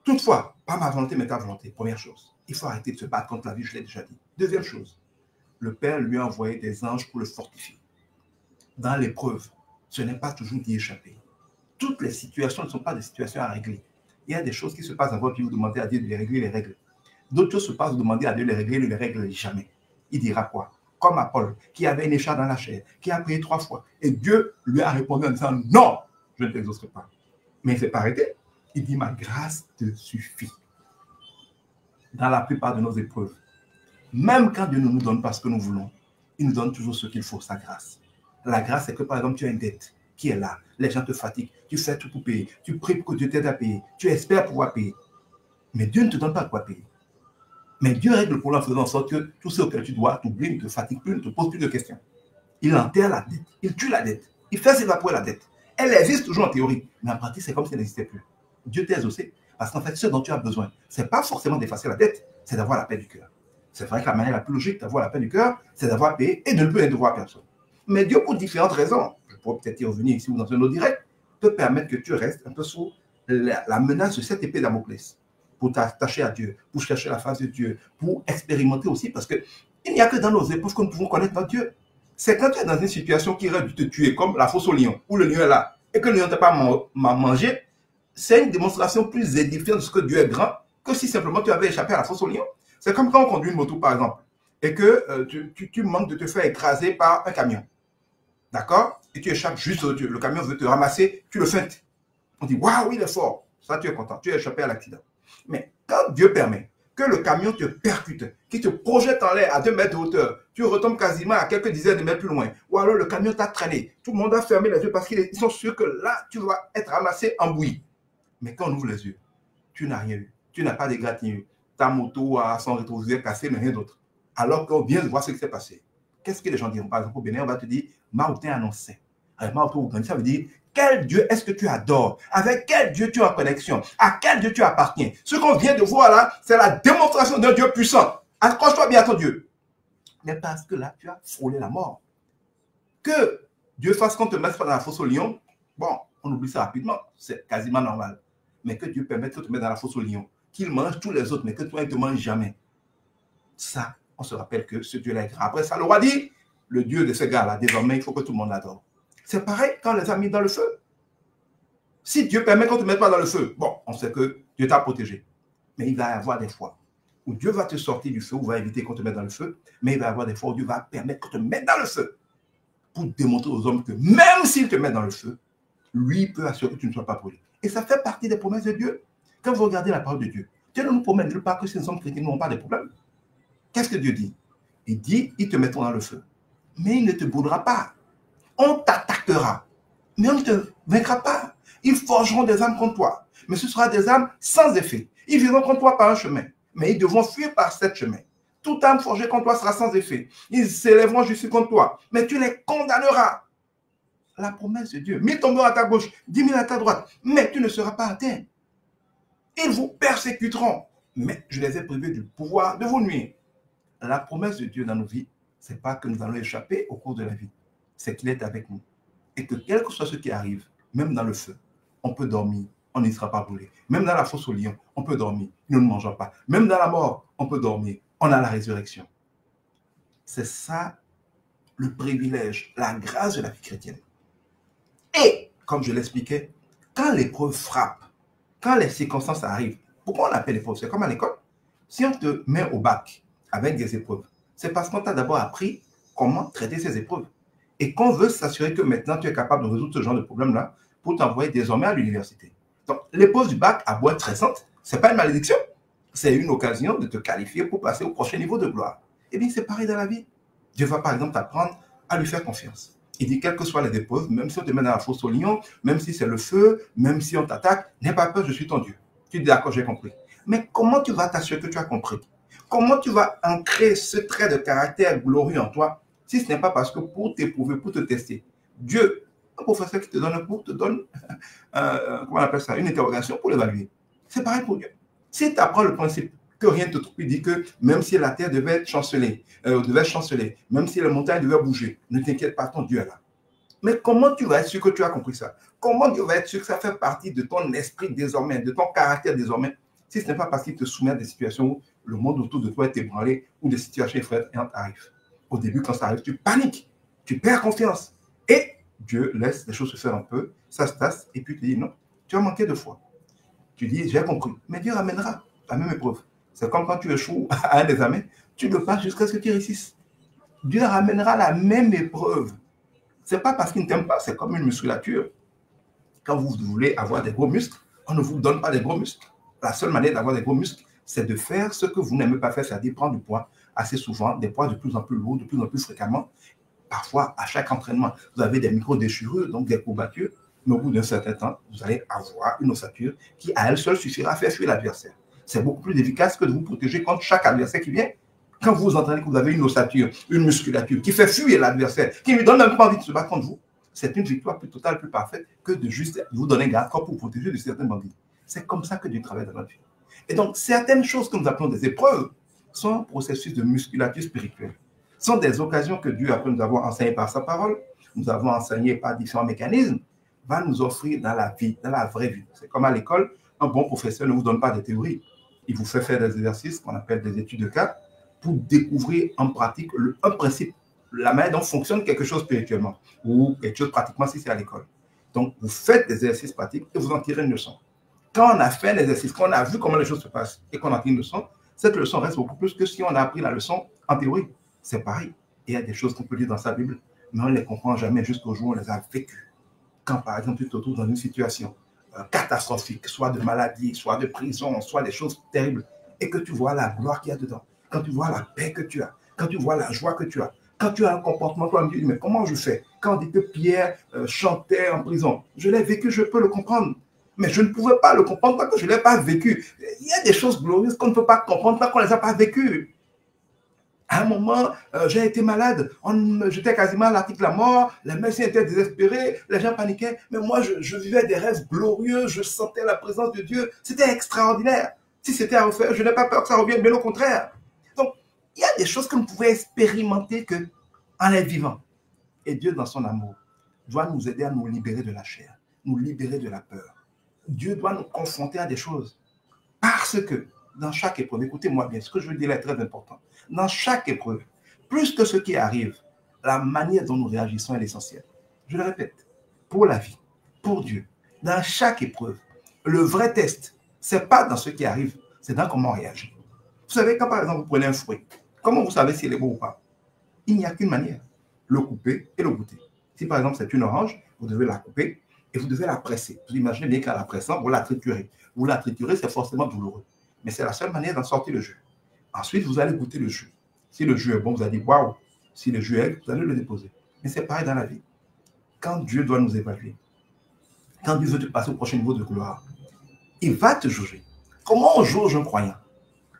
Toutefois, pas ma volonté, mais ta volonté. Première chose, il faut arrêter de se battre contre la vie, je l'ai déjà dit. Deuxième chose, le Père lui a envoyé des anges pour le fortifier. Dans l'épreuve, ce n'est pas toujours d'y échapper. Toutes les situations ne sont pas des situations à régler. Il y a des choses qui se passent dans votre vie, vous demandez à Dieu de les régler, les règles. D'autres choses se passent, vous demandez à Dieu de les régler, il ne les règle jamais. Il dira quoi? Comme à Paul, qui avait une écharpe dans la chair, qui a prié 3 fois. Et Dieu lui a répondu en disant, non, je ne t'exaucerai pas. Mais il ne s'est pas arrêté. Il dit, ma grâce te suffit. Dans la plupart de nos épreuves, même quand Dieu ne nous donne pas ce que nous voulons, il nous donne toujours ce qu'il faut, sa grâce. La grâce, c'est que par exemple, tu as une dette qui est là, les gens te fatiguent, tu fais tout pour payer, tu pries pour que Dieu t'aide à payer, tu espères pouvoir payer. Mais Dieu ne te donne pas de quoi payer. Mais Dieu règle le problème en faisant en sorte que tout ce auquel tu dois t'oublies, ne te fatigue plus, ne te pose plus de questions. Il enterre la dette, il tue la dette, il fait s'évaporer la dette. Elle existe toujours en théorie, mais en pratique, c'est comme si elle n'existait plus. Dieu t'a exaucé, parce qu'en fait, ce dont tu as besoin, ce n'est pas forcément d'effacer la dette, c'est d'avoir la paix du cœur. C'est vrai que la manière la plus logique d'avoir la paix du cœur, c'est d'avoir payé et de ne plus être devoir personne. Mais Dieu, pour différentes raisons, je pourrais peut-être y revenir ici ou dans un autre direct, peut permettre que tu restes un peu sous la menace de cette épée Damoclès, pour t'attacher à Dieu, pour chercher la face de Dieu, pour expérimenter aussi, parce qu'il n'y a que dans nos épreuves que nous pouvons connaître notre Dieu. C'est quand tu es dans une situation qui aurait dû te tuer, comme la fosse au lion, où le lion est là, et que le lion ne t'a pas mangé, c'est une démonstration plus édifiante de ce que Dieu est grand que si simplement tu avais échappé à la fosse au lion. C'est comme quand on conduit une moto, par exemple, et que tu manques de te faire écraser par un camion. D'accord? Et tu échappes juste, le camion veut te ramasser, tu le feintes. On dit, waouh, il est fort. Ça, tu es content, tu as échappé à l'accident. Mais quand Dieu permet que le camion te percute, qu'il te projette en l'air à 2 mètres de hauteur, tu retombes quasiment à quelques dizaines de mètres plus loin, ou alors le camion t'a traîné, tout le monde a fermé les yeux parce qu'ils sont sûrs que là, tu vas être ramassé en bouillie. Mais quand on ouvre les yeux, tu n'as rien eu, tu n'as pas d'égratignure, ta moto a son rétroviseur cassé, mais rien d'autre. Alors qu'on vient de voir ce qui s'est passé. Qu'est-ce que les gens diront? Par exemple, au Bénin, on va te dire, Maoutin annoncé. Maoutin, ça veut dire, quel Dieu est-ce que tu adores? Avec quel Dieu tu es en connexion? À quel Dieu tu appartiens? Ce qu'on vient de voir là, c'est la démonstration d'un Dieu puissant. Accroche-toi bien à ton Dieu. Mais parce que là, tu as frôlé la mort. Que Dieu fasse qu'on te mette dans la fosse au lion, bon, on oublie ça rapidement, c'est quasiment normal. Mais que Dieu permette que tu te mettes dans la fosse au lion, qu'il mange tous les autres, mais que toi, il ne te mange jamais. Ça, on se rappelle que ce Dieu-là est grand. Après ça, le roi dit, le Dieu de ce gars-là, désormais, il faut que tout le monde l'adore. C'est pareil quand on les a mis dans le feu. Si Dieu permet qu'on ne te mette pas dans le feu, bon, on sait que Dieu t'a protégé. Mais il va y avoir des fois où Dieu va te sortir du feu, ou va éviter qu'on te mette dans le feu, mais il va y avoir des fois où Dieu va permettre qu'on te mette dans le feu pour démontrer aux hommes que même s'il te met dans le feu, lui peut assurer que tu ne sois pas brûlé. Et ça fait partie des promesses de Dieu. Quand vous regardez la parole de Dieu, Dieu ne nous promet nulle part que ces hommes chrétiens n'ont pas de problème. Qu'est-ce que Dieu dit? Il dit, ils te mettront dans le feu, mais il ne te brûlera pas. On t'attaquera, mais on ne te vaincra pas. Ils forgeront des armes contre toi, mais ce sera des armes sans effet. Ils viendront contre toi par un chemin, mais ils devront fuir par sept chemins. Toute arme forgée contre toi sera sans effet. Ils s'élèveront juste contre toi, mais tu les condamneras. La promesse de Dieu. 1000 tomberont à ta gauche, 10 000 à ta droite, mais tu ne seras pas atteint. Ils vous persécuteront, mais je les ai privés du pouvoir de vous nuire. La promesse de Dieu dans nos vies, ce n'est pas que nous allons échapper au cours de la vie, c'est qu'il est avec nous. Et que quel que soit ce qui arrive, même dans le feu, on peut dormir, on n'y sera pas brûlé. Même dans la fosse au lion, on peut dormir, nous ne mangeons pas. Même dans la mort, on peut dormir, on a la résurrection. C'est ça le privilège, la grâce de la vie chrétienne. Et, comme je l'expliquais, quand l'épreuve frappe, quand les circonstances arrivent, pourquoi on appelle l'épreuve? C'est comme à l'école. Si on te met au bac avec des épreuves, c'est parce qu'on t'a d'abord appris comment traiter ces épreuves. Et qu'on veut s'assurer que maintenant tu es capable de résoudre ce genre de problème-là pour t'envoyer désormais à l'université. Donc, l'épreuve du bac a beau être stressante, ce n'est pas une malédiction. C'est une occasion de te qualifier pour passer au prochain niveau de gloire. Eh bien, c'est pareil dans la vie. Dieu va par exemple t'apprendre à lui faire confiance. Il dit, quelles que soient les épreuves, même si on te met dans la fosse au lion, même si c'est le feu, même si on t'attaque, n'aie pas peur, je suis ton Dieu. Tu dis, d'accord, j'ai compris. Mais comment tu vas t'assurer que tu as compris? Comment tu vas ancrer ce trait de caractère glorieux en toi si ce n'est pas parce que pour t'éprouver, pour te tester, Dieu, un professeur qui te donne un cours, te donne, comment on appelle ça, une interrogation pour l'évaluer. C'est pareil pour Dieu. Si tu apprends le principe que rien ne te trompe, il dit que même si la terre devait chanceler, même si les montagnes devaient bouger, ne t'inquiète pas, ton Dieu est là. Mais comment tu vas être sûr que tu as compris ça? Comment tu vas être sûr que ça fait partie de ton esprit désormais, de ton caractère désormais, si ce n'est pas parce qu'il te soumet à des situations où le monde autour de toi est ébranlé, ou des situations effrayantes arrivent. Au début, quand ça arrive, tu paniques, tu perds confiance. Et Dieu laisse les choses se faire un peu, ça se tasse, et puis tu dis non, tu as manqué de foi. Tu dis, j'ai compris. Mais Dieu ramènera la même épreuve. C'est comme quand tu échoues à un examen, tu le passes jusqu'à ce que tu réussisses. Dieu ramènera la même épreuve. Ce n'est pas parce qu'il ne t'aime pas, c'est comme une musculature. Quand vous voulez avoir des gros muscles, on ne vous donne pas des gros muscles. La seule manière d'avoir des gros muscles, c'est de faire ce que vous n'aimez pas faire, c'est-à-dire prendre du poids assez souvent, des poids de plus en plus lourds, de plus en plus fréquemment. Parfois, à chaque entraînement, vous avez des micro-déchirures, donc des courbatures, mais au bout d'un certain temps, vous allez avoir une ossature qui, à elle seule, suffira à faire fuir l'adversaire. C'est beaucoup plus efficace que de vous protéger contre chaque adversaire qui vient. Quand vous entendez que vous avez une ossature, une musculature qui fait fuir l'adversaire, qui ne lui donne même pas envie de se battre contre vous, c'est une victoire plus totale, plus parfaite que de juste vous donner garde-corps pour vous protéger de certains bandits. C'est comme ça que Dieu travaille dans notre vie. Et donc, certaines choses que nous appelons des épreuves sont un processus de musculature spirituelle. Ce sont des occasions que Dieu, après nous avoir enseigné par sa parole, nous avons enseigné par différents mécanismes, va nous offrir dans la vie, dans la vraie vie. C'est comme à l'école, un bon professeur ne vous donne pas des théories. Il vous fait faire des exercices qu'on appelle des études de cas pour découvrir en pratique un principe, la manière dont fonctionne quelque chose spirituellement ou quelque chose pratiquement si c'est à l'école. Donc, vous faites des exercices pratiques et vous en tirez une leçon. Quand on a fait l'exercice, quand on a vu comment les choses se passent et qu'on a pris une leçon, cette leçon reste beaucoup plus que si on a appris la leçon en théorie. C'est pareil. Il y a des choses qu'on peut lire dans sa Bible, mais on ne les comprend jamais jusqu'au jour où on les a vécues. Quand, par exemple, tu te retrouves dans une situation catastrophique, soit de maladie, soit de prison, soit des choses terribles, et que tu vois la gloire qu'il y a dedans, quand tu vois la paix que tu as, quand tu vois la joie que tu as, quand tu as un comportement, toi, tu dis, mais comment je fais? Quand on dit que Pierre chantait en prison, je l'ai vécu, je peux le comprendre. Mais je ne pouvais pas le comprendre parce que je ne l'ai pas vécu. Il y a des choses glorieuses qu'on ne peut pas comprendre tant qu'on ne les a pas vécues. À un moment, j'ai été malade, j'étais quasiment à l'article de la mort, les médecins étaient désespérés, les gens paniquaient, mais moi je vivais des rêves glorieux, je sentais la présence de Dieu, c'était extraordinaire. Si c'était à refaire, je n'ai pas peur que ça revienne, mais au contraire. Donc, il y a des choses que nous pouvons expérimenter qu'en les vivant. Et Dieu, dans son amour, doit nous aider à nous libérer de la chair, nous libérer de la peur. Dieu doit nous confronter à des choses. Parce que dans chaque épreuve, écoutez-moi bien, ce que je veux dire est très important. Dans chaque épreuve, plus que ce qui arrive, la manière dont nous réagissons est l'essentiel. Je le répète, pour la vie, pour Dieu, Dans chaque épreuve, le vrai test, ce n'est pas dans ce qui arrive, c'est dans comment on réagit. Vous savez, quand par exemple vous prenez un fruit, comment vous savez s'il est bon ou pas? Il n'y a qu'une manière, le couper et le goûter. Si par exemple c'est une orange, vous devez la couper et vous devez la presser. Vous imaginez bien qu'en la pressant, vous la triturez. Vous la triturez, c'est forcément douloureux. Mais c'est la seule manière d'en sortir le jus. Ensuite, vous allez goûter le jus. Si le jus est bon, vous allez dire waouh. Si le jus est, vous allez le déposer. Mais c'est pareil dans la vie. Quand Dieu doit nous évaluer, quand Dieu veut te passer au prochain niveau de gloire, il va te juger. Comment on jauge un croyant?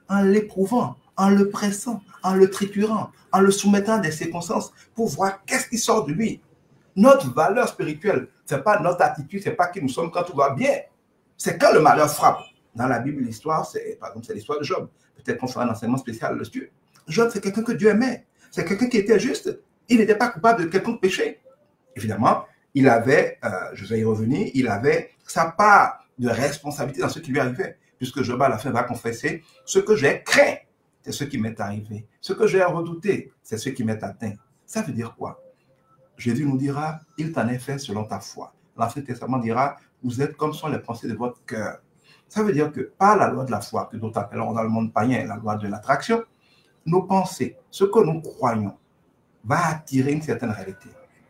En l'éprouvant, en le pressant, en le triturant, en le soumettant à des circonstances pour voir qu'est-ce qui sort de lui. Notre valeur spirituelle, ce n'est pas notre attitude, ce n'est pas qui nous sommes quand tout va bien. C'est quand le malheur frappe. Dans la Bible, l'histoire, par exemple, c'est l'histoire de Job. Peut-être qu'on fera un enseignement spécial là-dessus. Job, c'est quelqu'un que Dieu aimait. C'est quelqu'un qui était juste. Il n'était pas coupable de quelconque péché. Évidemment, il avait, je vais y revenir, il avait sa part de responsabilité dans ce qui lui arrivait. Puisque Job, à la fin, va confesser ce que j'ai craint, c'est ce qui m'est arrivé. Ce que j'ai redouté, c'est ce qui m'est atteint. Ça veut dire quoi? Jésus nous dira, il t'en est fait selon ta foi. L'Ancien Testament dira, vous êtes comme sont les pensées de votre cœur. Ça veut dire que par la loi de la foi, que d'autres appelleront dans le monde païen la loi de l'attraction, nos pensées, ce que nous croyons, va attirer une certaine réalité.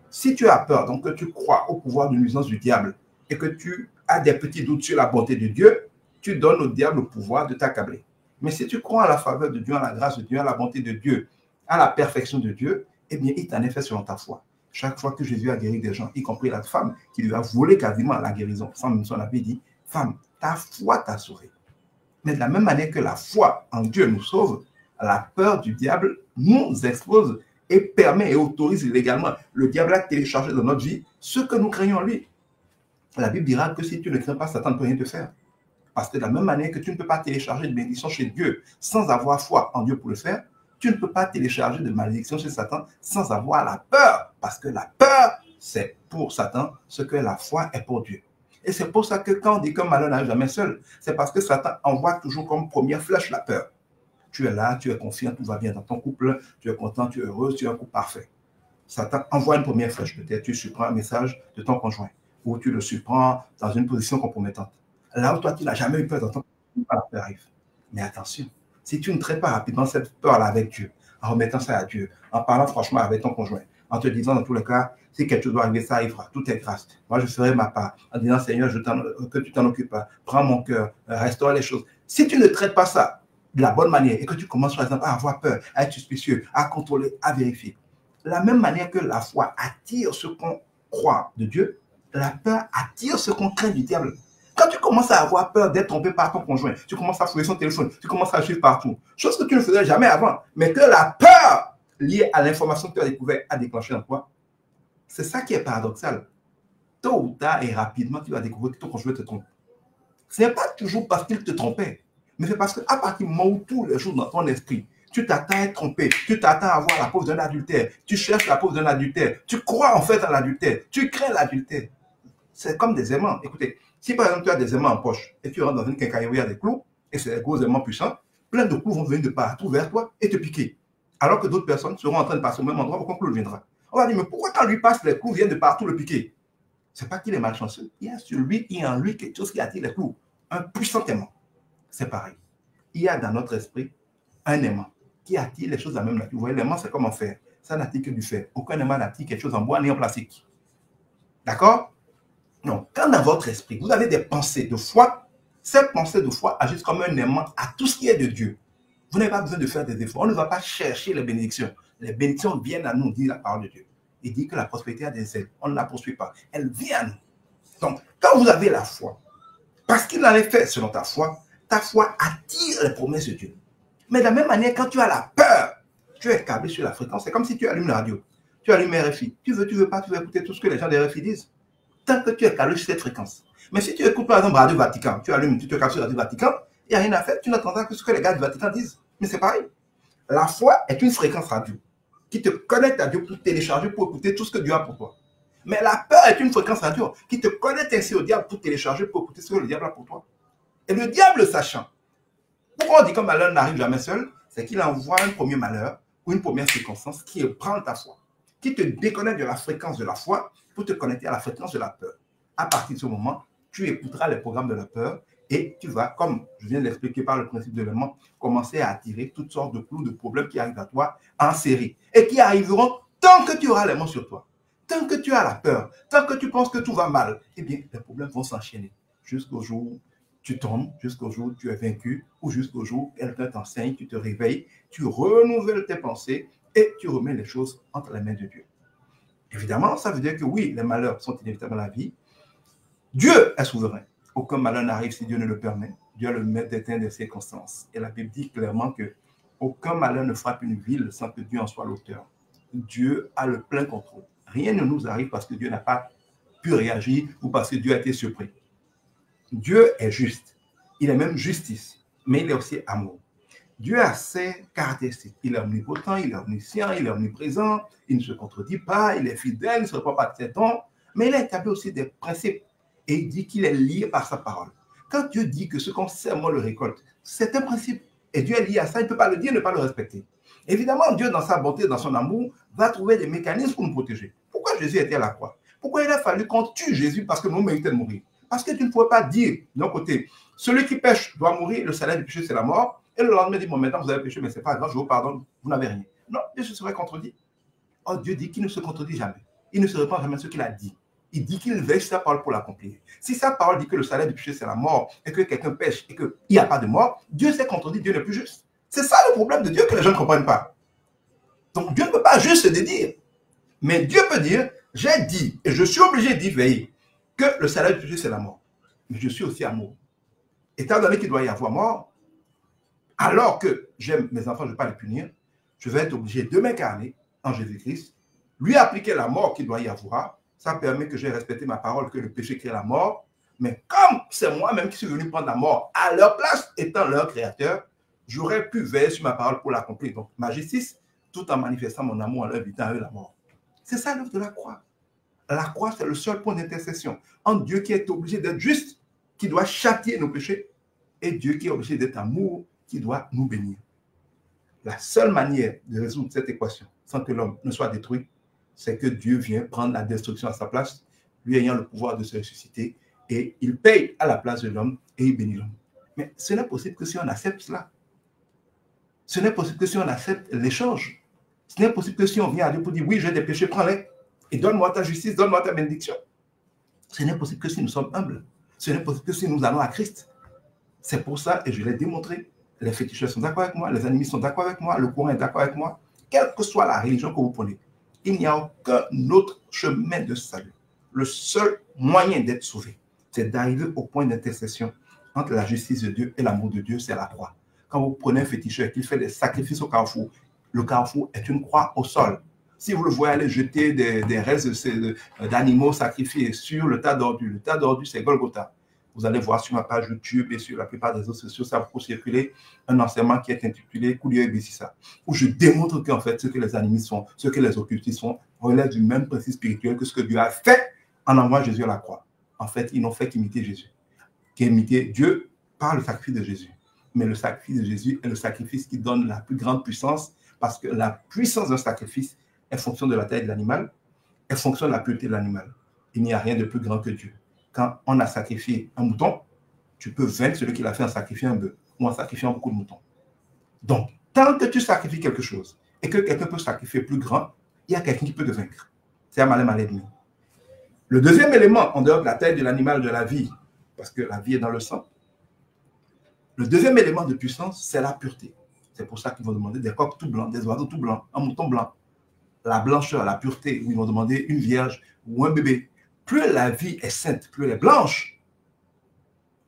Si tu as peur, donc que tu crois au pouvoir de nuisance du diable et que tu as des petits doutes sur la bonté de Dieu, tu donnes au diable le pouvoir de t'accabler. Mais si tu crois à la faveur de Dieu, à la grâce de Dieu, à la bonté de Dieu, à la perfection de Dieu, eh bien, il t'en est fait selon ta foi. Chaque fois que Jésus a guéri des gens, y compris la femme qui lui a volé quasiment la guérison, sans même son avait dit, femme, ta foi t'a sauvé. Mais de la même manière que la foi en Dieu nous sauve, la peur du diable nous expose et permet et autorise illégalement le diable à télécharger dans notre vie ce que nous craignons en lui. La Bible dira que si tu ne crains pas, Satan ne peut rien te faire. Parce que de la même manière que tu ne peux pas télécharger de bénédiction chez Dieu sans avoir foi en Dieu pour le faire, tu ne peux pas télécharger de malédiction chez Satan sans avoir la peur. Parce que la peur, c'est pour Satan ce que la foi est pour Dieu. Et c'est pour ça que quand on dit qu'un malheur n'arrive jamais seul, c'est parce que Satan envoie toujours comme première flèche la peur. Tu es là, tu es confiant, tout va bien dans ton couple, tu es content, tu es heureux, tu es un couple parfait. Satan envoie une première flèche. Peut-être tu surprends un message de ton conjoint ou tu le surprends dans une position compromettante. Là où toi, tu n'as jamais eu peur d'entendre, la peur arrive. Mais attention, si tu ne traites pas rapidement cette peur-là avec Dieu, en remettant ça à Dieu, en parlant franchement avec ton conjoint, en te disant dans tous les cas, si quelque chose doit arriver, ça arrivera, tout est grâce. Moi, je ferai ma part, en disant, Seigneur, que tu t'en occupes, prends mon cœur, restaure les choses. Si tu ne traites pas ça de la bonne manière et que tu commences, par exemple, à avoir peur, à être suspicieux, à contrôler, à vérifier, de la même manière que la foi attire ce qu'on croit de Dieu, la peur attire ce qu'on craint du diable. Quand tu commences à avoir peur d'être trompé par ton conjoint, tu commences à fouiller son téléphone, tu commences à suivre partout, chose que tu ne faisais jamais avant, mais que la peur liée à l'information que tu as découverte a déclenché en toi, c'est ça qui est paradoxal. Tôt ou tard et rapidement, tu vas découvrir que ton conjoint te trompe. Ce n'est pas toujours parce qu'il te trompait, mais c'est parce qu'à partir du moment où tous les jours dans ton esprit, tu t'attends à être trompé, tu t'attends à avoir la peau d'un adultère, tu cherches la peau d'un adultère, tu crois en fait à l'adultère, tu crains l'adultère. C'est comme des aimants. Écoutez, si par exemple tu as des aimants en poche et tu rentres dans une quincaillerie où il y a des clous, et c'est des gros aimants puissants, plein de clous vont venir de partout vers toi et te piquer. Alors que d'autres personnes seront en train de passer au même endroit, aucun clou ne viendra. On va dire, mais pourquoi quand lui passe, les clous viennent de partout le piquer? C'est pas qu'il est malchanceux. Il y a sur lui, il y a en lui quelque chose qui attire les clous. Un puissant aimant. C'est pareil. Il y a dans notre esprit un aimant qui attire les choses de la même nature. Vous voyez, l'aimant, c'est comme en fer. Ça n'attire que du fer. Aucun aimant n'attire quelque chose en bois ni en plastique. D'accord? Donc, quand dans votre esprit, vous avez des pensées de foi, ces pensées de foi agissent comme un aimant à tout ce qui est de Dieu. Vous n'avez pas besoin de faire des efforts. On ne va pas chercher les bénédictions. Les bénédictions viennent à nous, dit la parole de Dieu. Il dit que la prospérité a des ailes. On ne la poursuit pas. Elle vient à nous. Donc, quand vous avez la foi, parce qu'il en est fait selon ta foi attire les promesses de Dieu. Mais de la même manière, quand tu as la peur, tu es câblé sur la fréquence. C'est comme si tu allumes la radio. Tu allumes RFI. Tu veux pas, tu veux écouter tout ce que les gens de RFI disent. Tant que tu es câblé sur cette fréquence. Mais si tu écoutes par exemple Radio Vatican, tu allumes, tu te câbles sur Radio Vatican, il n'y a rien à faire, tu n'entendras que ce que les gars du Vatican disent. Mais c'est pareil. La foi est une fréquence radio qui te connecte à Dieu pour télécharger, pour écouter tout ce que Dieu a pour toi. Mais la peur est une fréquence radio qui te connecte ainsi au diable pour télécharger, pour écouter ce que le diable a pour toi. Et le diable sachant, pourquoi on dit que malheur n'arrive jamais seul, c'est qu'il envoie un premier malheur ou une première circonstance qui ébranle ta foi, qui te déconnecte de la fréquence de la foi pour te connecter à la fréquence de la peur. À partir de ce moment, tu écouteras les programmes de la peur et tu vas, comme je viens de l'expliquer par le principe de l'aimant, commencer à attirer toutes sortes de clous, de problèmes qui arrivent à toi en série et qui arriveront tant que tu auras l'aimant sur toi. Tant que tu as la peur, tant que tu penses que tout va mal, eh bien, les problèmes vont s'enchaîner jusqu'au jour où tu tombes, jusqu'au jour où tu es vaincu, ou jusqu'au jour où quelqu'un t'enseigne, tu te réveilles, tu renouvelles tes pensées et tu remets les choses entre les mains de Dieu. Évidemment, ça veut dire que oui, les malheurs sont inévitables dans la vie. Dieu est souverain. Aucun malheur n'arrive si Dieu ne le permet. Dieu est le maître des temps et des circonstances. Et la Bible dit clairement que aucun malheur ne frappe une ville sans que Dieu en soit l'auteur. Dieu a le plein contrôle. Rien ne nous arrive parce que Dieu n'a pas pu réagir ou parce que Dieu a été surpris. Dieu est juste. Il est même justice, mais il est aussi amour. Dieu a ses caractéristiques. Il est omnipotent, il est omniscient, il est omniprésent, il ne se contredit pas, il est fidèle, il ne se reprend pas de ses dons, mais il a établi aussi des principes et il dit qu'il est lié par sa parole. Quand Dieu dit que ce qu'on sème, on le récolte, c'est un principe et Dieu est lié à ça, il ne peut pas le dire, ne pas le respecter. Évidemment, Dieu, dans sa bonté, dans son amour, va trouver des mécanismes pour nous protéger. Pourquoi Jésus était à la croix? Pourquoi il a fallu qu'on tue Jésus parce que nous méritons de mourir? Parce que tu ne pouvais pas dire, d'un côté, celui qui pêche doit mourir, le salaire du péché, c'est la mort. Et le lendemain, dit, bon, maintenant, vous avez péché, mais ce n'est pas grave, je vous pardonne, vous n'avez rien. Non, Dieu se serait contredit. Oh, Dieu dit qu'il ne se contredit jamais. Il ne se répand jamais à ce qu'il a dit. Il dit qu'il veille sa parole pour l'accomplir. Si sa parole dit que le salaire du péché, c'est la mort, et que quelqu'un pêche, et qu'il n'y a pas de mort, Dieu s'est contredit, Dieu n'est plus juste. C'est ça le problème de Dieu que les gens ne comprennent pas. Donc, Dieu ne peut pas juste se dédire. Mais Dieu peut dire, j'ai dit, et je suis obligé d'y veiller, que le salaire du péché, c'est la mort. Mais je suis aussi amour. Étant donné qu'il doit y avoir mort, alors que j'aime mes enfants, je ne vais pas les punir, je vais être obligé de m'incarner en Jésus-Christ, lui appliquer la mort qu'il doit y avoir. Ça permet que j'ai respecté ma parole, que le péché crée la mort. Mais comme c'est moi-même qui suis venu prendre la mort à leur place, étant leur créateur, j'aurais pu veiller sur ma parole pour l'accomplir. Donc, ma justice, tout en manifestant mon amour en leur évitant à eux la mort. C'est ça l'œuvre de la croix. La croix, c'est le seul point d'intercession entre Dieu qui est obligé d'être juste, qui doit châtier nos péchés, et Dieu qui est obligé d'être amour, qui doit nous bénir. La seule manière de résoudre cette équation, sans que l'homme ne soit détruit, c'est que Dieu vient prendre la destruction à sa place, lui ayant le pouvoir de se ressusciter, et il paye à la place de l'homme, et il bénit l'homme. Mais ce n'est possible que si on accepte cela. Ce n'est possible que si on accepte l'échange. Ce n'est possible que si on vient à Dieu pour dire, oui, j'ai des péchés, prends-les, et donne-moi ta justice, donne-moi ta bénédiction. Ce n'est possible que si nous sommes humbles. Ce n'est possible que si nous allons à Christ. C'est pour ça, et je l'ai démontré, les féticheurs sont d'accord avec moi, les animistes sont d'accord avec moi, le courant est d'accord avec moi, quelle que soit la religion que vous prenez, il n'y a aucun autre chemin de salut. Le seul moyen d'être sauvé, c'est d'arriver au point d'intercession entre la justice de Dieu et l'amour de Dieu, c'est la croix. Quand vous prenez un féticheur qui fait des sacrifices au carrefour, le carrefour est une croix au sol. Si vous le voyez aller jeter des restes d'animaux sacrifiés sur le tas d'ordures, c'est Golgotha. Vous allez voir sur ma page YouTube et sur la plupart des réseaux sociaux, ça va circuler un enseignement qui est intitulé Kouliou et Bessissa, où je démontre qu'en fait, ce que les animistes font, ce que les occultistes font, relève du même principe spirituel que ce que Dieu a fait en envoyant Jésus à la croix. En fait, ils n'ont fait qu'imiter Jésus, qu'imiter Dieu par le sacrifice de Jésus. Mais le sacrifice de Jésus est le sacrifice qui donne la plus grande puissance, parce que la puissance d'un sacrifice est fonction de la taille de l'animal, est fonction de la pureté de l'animal. Il n'y a rien de plus grand que Dieu. Quand on a sacrifié un mouton, tu peux vaincre celui qui l'a fait en sacrifiant un bœuf ou en sacrifiant beaucoup de moutons. Donc, tant que tu sacrifies quelque chose et que quelqu'un peut sacrifier plus grand, il y a quelqu'un qui peut te vaincre. C'est un malin ennemi. Le deuxième élément, en dehors de la taille de l'animal, de la vie, parce que la vie est dans le sang, le deuxième élément de puissance, c'est la pureté. C'est pour ça qu'ils vont demander des coqs tout blancs, des oiseaux tout blancs, un mouton blanc. La blancheur, la pureté, où ils vont demander une vierge ou un bébé. Plus la vie est sainte, plus elle est blanche,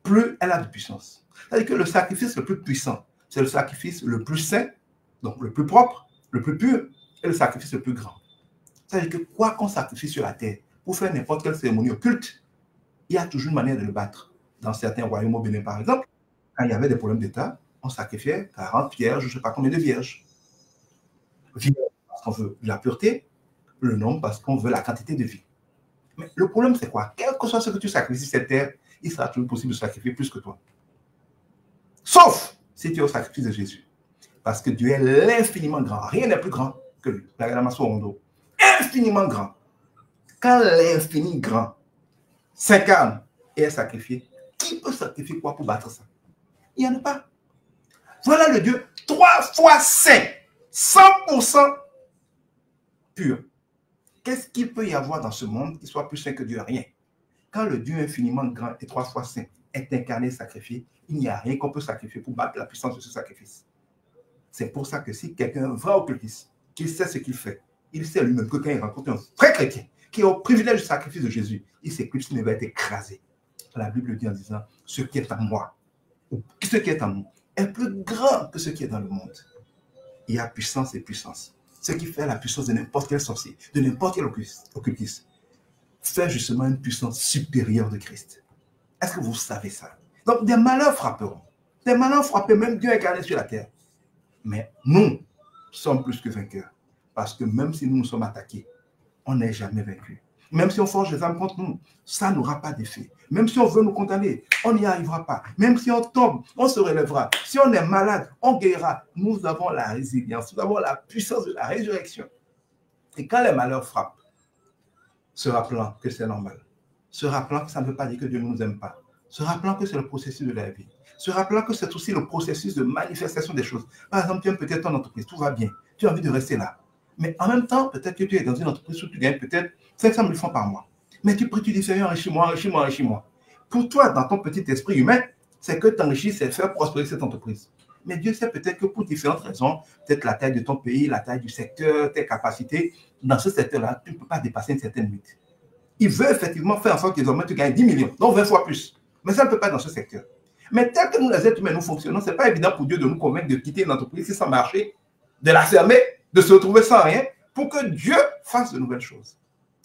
plus elle a de puissance. C'est-à-dire que le sacrifice le plus puissant, c'est le sacrifice le plus saint, donc le plus propre, le plus pur, et le sacrifice le plus grand. C'est-à-dire que quoi qu'on sacrifie sur la terre, pour faire n'importe quelle cérémonie occulte, il y a toujours une manière de le battre. Dans certains royaumes au Bénin, par exemple, quand il y avait des problèmes d'État, on sacrifiait 40 vierges, je ne sais pas combien de vierges. Vierges parce qu'on veut la pureté, le nombre parce qu'on veut la quantité de vie. Mais le problème, c'est quoi? Quel que soit ce que tu sacrifies sur cette terre, il sera toujours possible de sacrifier plus que toi. Sauf si tu es au sacrifice de Jésus. Parce que Dieu est l'infiniment grand. Rien n'est plus grand que lui. Infiniment grand. Quand l'infini grand s'incarne et est sacrifié, qui peut sacrifier quoi pour battre ça? Il n'y en a pas. Voilà le Dieu 3 fois saint, 100% pur. Qu'est-ce qu'il peut y avoir dans ce monde qui soit plus saint que Dieu? Rien. Quand le Dieu infiniment grand et 3 fois saint est incarné et sacrifié, il n'y a rien qu'on peut sacrifier pour battre la puissance de ce sacrifice. C'est pour ça que si quelqu'un va au occultiste, qu'il sait ce qu'il fait, il sait lui-même que quand il rencontre un vrai chrétien qui est au privilège du sacrifice de Jésus, il s'éclipse, il va être écrasé. La Bible dit en disant, ce qui est en moi, ou ce qui est en nous, est plus grand que ce qui est dans le monde. Il y a puissance et puissance. Ce qui fait la puissance de n'importe quel sorcier, de n'importe quel occultiste, fait justement une puissance supérieure de Christ. Est-ce que vous savez ça? Donc, des malheurs frapperont. Des malheurs frapperont, même Dieu incarné sur la terre. Mais nous sommes plus que vainqueurs. Parce que même si nous nous sommes attaqués, on n'est jamais vaincu. Même si on forge les âmes contre nous, ça n'aura pas d'effet. Même si on veut nous condamner, on n'y arrivera pas. Même si on tombe, on se relèvera. Si on est malade, on guérira. Nous avons la résilience, nous avons la puissance de la résurrection. Et quand les malheurs frappent, se rappelant que c'est normal, se rappelant que ça ne veut pas dire que Dieu ne nous aime pas, se rappelant que c'est le processus de la vie, se rappelant que c'est aussi le processus de manifestation des choses. Par exemple, tu aimes peut-être ton entreprise, tout va bien, tu as envie de rester là. Mais en même temps, peut-être que tu es dans une entreprise où tu gagnes peut-être 500 000 francs par mois. Mais tu pries, tu dis, Seigneur, enrichis-moi, enrichis-moi, enrichis-moi. Pour toi, dans ton petit esprit humain, c'est que t'enrichir, c'est faire prospérer cette entreprise. Mais Dieu sait peut-être que pour différentes raisons, peut-être la taille de ton pays, la taille du secteur, tes capacités, dans ce secteur-là, tu ne peux pas dépasser une certaine limite. Il veut effectivement faire en sorte que désormais tu gagnes 10 millions, donc 20 fois plus. Mais ça ne peut pas dans ce secteur. Mais tel que nous, les êtres humains, nous fonctionnons, ce n'est pas évident pour Dieu de nous convaincre de quitter une entreprise si ça marchait, de la fermer, de se retrouver sans rien, pour que Dieu fasse de nouvelles choses.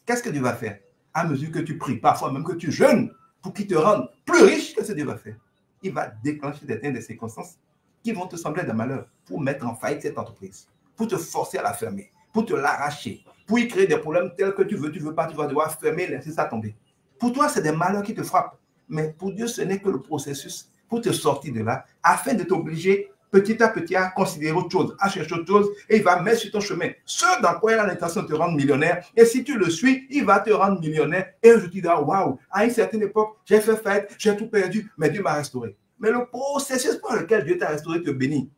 Qu'est-ce que Dieu va faire? À mesure que tu pries, parfois même que tu jeûnes, pour qu'il te rende plus riche, qu'est-ce que Dieu va faire? Il va déclencher des circonstances qui vont te sembler des malheurs pour mettre en faillite cette entreprise, pour te forcer à la fermer, pour te l'arracher, pour y créer des problèmes tels que tu veux pas, tu vas devoir fermer et laisser ça tomber. Pour toi, c'est des malheurs qui te frappent. Mais pour Dieu, ce n'est que le processus pour te sortir de là, afin de t'obliger petit à petit à considérer autre chose, à chercher autre chose, et il va mettre sur ton chemin ce dans quoi il a l'intention de te rendre millionnaire. Et si tu le suis, il va te rendre millionnaire. Et je te dis, waouh, à une certaine époque, j'ai fait faillite, j'ai tout perdu, mais Dieu m'a restauré. Mais le processus par lequel Dieu t'a restauré te bénit.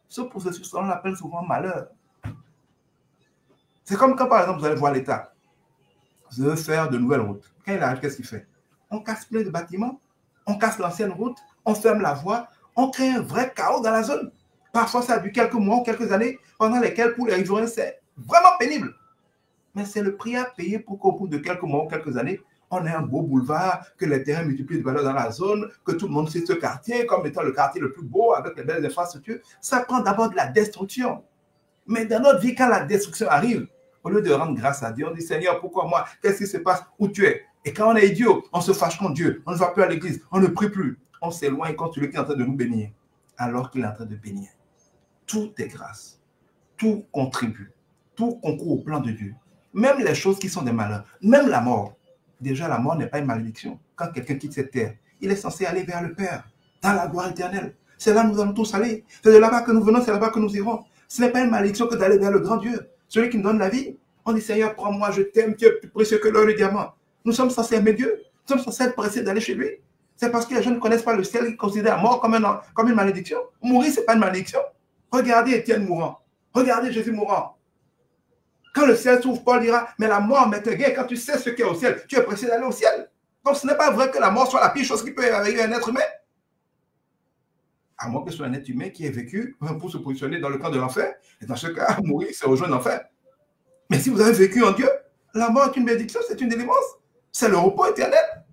Ce processus, on l'appelle souvent malheur. C'est comme quand, par exemple, vous allez voir l'État. Vous allez faire de nouvelles routes. Quand il arrive, qu'est-ce qu'il fait? On casse plein de bâtiments, on casse l'ancienne route, on ferme la voie, on crée un vrai chaos dans la zone. Parfois, ça a duré quelques mois ou quelques années, pendant lesquels, pour les riverains, c'est vraiment pénible. Mais c'est le prix à payer pour qu'au bout de quelques mois ou quelques années, on ait un beau boulevard, que les terrains multiplient de valeur dans la zone, que tout le monde cite ce quartier comme étant le quartier le plus beau, avec les belles infrastructures. Ça prend d'abord de la destruction. Mais dans notre vie, quand la destruction arrive, au lieu de rendre grâce à Dieu, on dit, Seigneur, pourquoi moi? Qu'est-ce qui se passe? Où tu es? Et quand on est idiot, on se fâche contre Dieu, on ne va plus à l'église, on ne prie plus. On s'éloigne contre celui qui est en train de nous bénir, alors qu'il est en train de bénir. Tout est grâce. Tout contribue. Tout concourt au plan de Dieu. Même les choses qui sont des malheurs, même la mort. Déjà, la mort n'est pas une malédiction. Quand quelqu'un quitte cette terre, il est censé aller vers le Père, dans la gloire éternelle. C'est là que nous allons tous aller. C'est de là-bas que nous venons, c'est là-bas que nous irons. Ce n'est pas une malédiction que d'aller vers le grand Dieu, celui qui nous donne la vie. On dit, Seigneur, prends-moi, je t'aime, tu es plus précieux que l'or et le diamant. Nous sommes censés aimer Dieu. Nous sommes censés être pressés d'aller chez lui. C'est parce que les gens ne connaissent pas le ciel, ils considèrent la mort comme une malédiction. Mourir, ce n'est pas une malédiction. Regardez Étienne mourant. Regardez Jésus mourant. Quand le ciel s'ouvre, Paul dira, mais la mort m'est un gain. Quand tu sais ce qu'il y a au ciel, tu es pressé d'aller au ciel. Donc ce n'est pas vrai que la mort soit la pire chose qui peut arriver à un être humain. À moins que ce soit un être humain qui ait vécu pour se positionner dans le camp de l'enfer. Et dans ce cas, mourir, c'est rejoindre l'enfer. Mais si vous avez vécu en Dieu, la mort est une bénédiction, c'est une délivrance. C'est le repos éternel.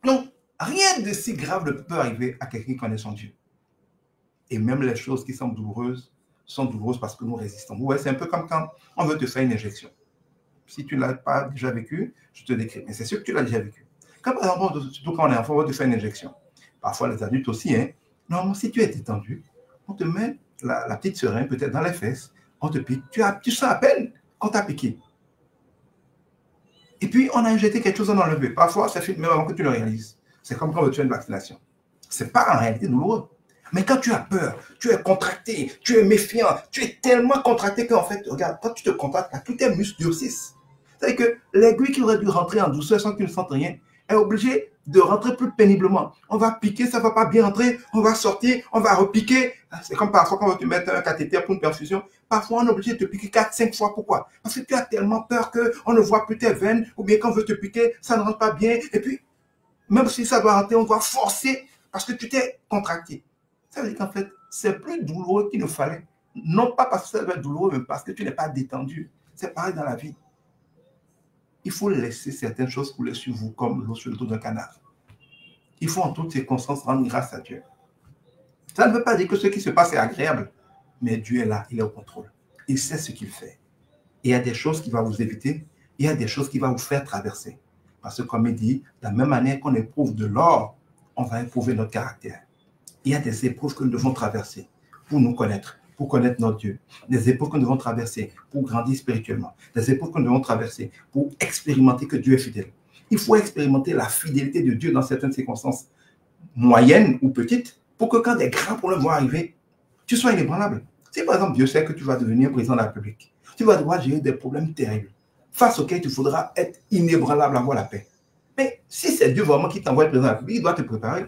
Donc, rien de si grave ne peut arriver à quelqu'un qui connaît son Dieu. Et même les choses qui sont douloureuses parce que nous résistons. Ouais, c'est un peu comme quand on veut te faire une injection. Si tu ne l'as pas déjà vécu, je te décris. Mais c'est sûr que tu l'as déjà vécu. Quand par exemple, surtout quand on est enfant, on veut te faire une injection. Parfois les adultes aussi. Normalement, si tu es détendu, on te met la petite seringue peut-être dans les fesses, on te pique. Tu sens à peine qu'on t'a piqué. Et puis, on a injecté quelque chose, on a enlevé. Parfois, ça fait même avant que tu le réalises. C'est comme quand on veut te faire une vaccination. Ce n'est pas en réalité douloureux. Mais quand tu as peur, tu es contracté, tu es méfiant, tu es tellement contracté qu'en fait, regarde, quand tu te contractes, tous tes muscles durcissent. C'est-à-dire que l'aiguille qui aurait dû rentrer en douceur sans que tu ne sentes rien est obligée de rentrer plus péniblement. On va piquer, ça ne va pas bien entrer, on va sortir, on va repiquer. C'est comme parfois quand on va te mettre un cathéter pour une perfusion. Parfois, on est obligé de te piquer 4-5 fois. Pourquoi? Parce que tu as tellement peur qu'on ne voit plus tes veines, ou bien quand on veut te piquer, ça ne rentre pas bien. Et puis, même si ça doit rentrer, on doit forcer parce que tu t'es contracté. Ça veut dire qu'en fait, c'est plus douloureux qu'il ne fallait. Non pas parce que ça doit être douloureux, mais parce que tu n'es pas détendu. C'est pareil dans la vie. Il faut laisser certaines choses couler sur vous comme l'eau sur le dos d'un canard. Il faut en toutes circonstances rendre grâce à Dieu. Ça ne veut pas dire que ce qui se passe est agréable, mais Dieu est là, il est au contrôle. Il sait ce qu'il fait. Il y a des choses qu'il va vous éviter, il y a des choses qu'il va vous faire traverser. Parce que comme il dit, de la même manière qu'on éprouve de l'or, on va éprouver notre caractère. Il y a des épreuves que nous devons traverser pour nous connaître, pour connaître notre Dieu. Des épreuves que nous devons traverser pour grandir spirituellement. Des épreuves que nous devons traverser pour expérimenter que Dieu est fidèle. Il faut expérimenter la fidélité de Dieu dans certaines circonstances moyennes ou petites pour que quand des grands problèmes vont arriver, tu sois inébranlable. Si par exemple Dieu sait que tu vas devenir président de la République, tu vas devoir gérer des problèmes terribles face auxquels il faudra être inébranlable, avoir la paix. Mais si c'est Dieu vraiment qui t'envoie le président de la République, il doit te préparer.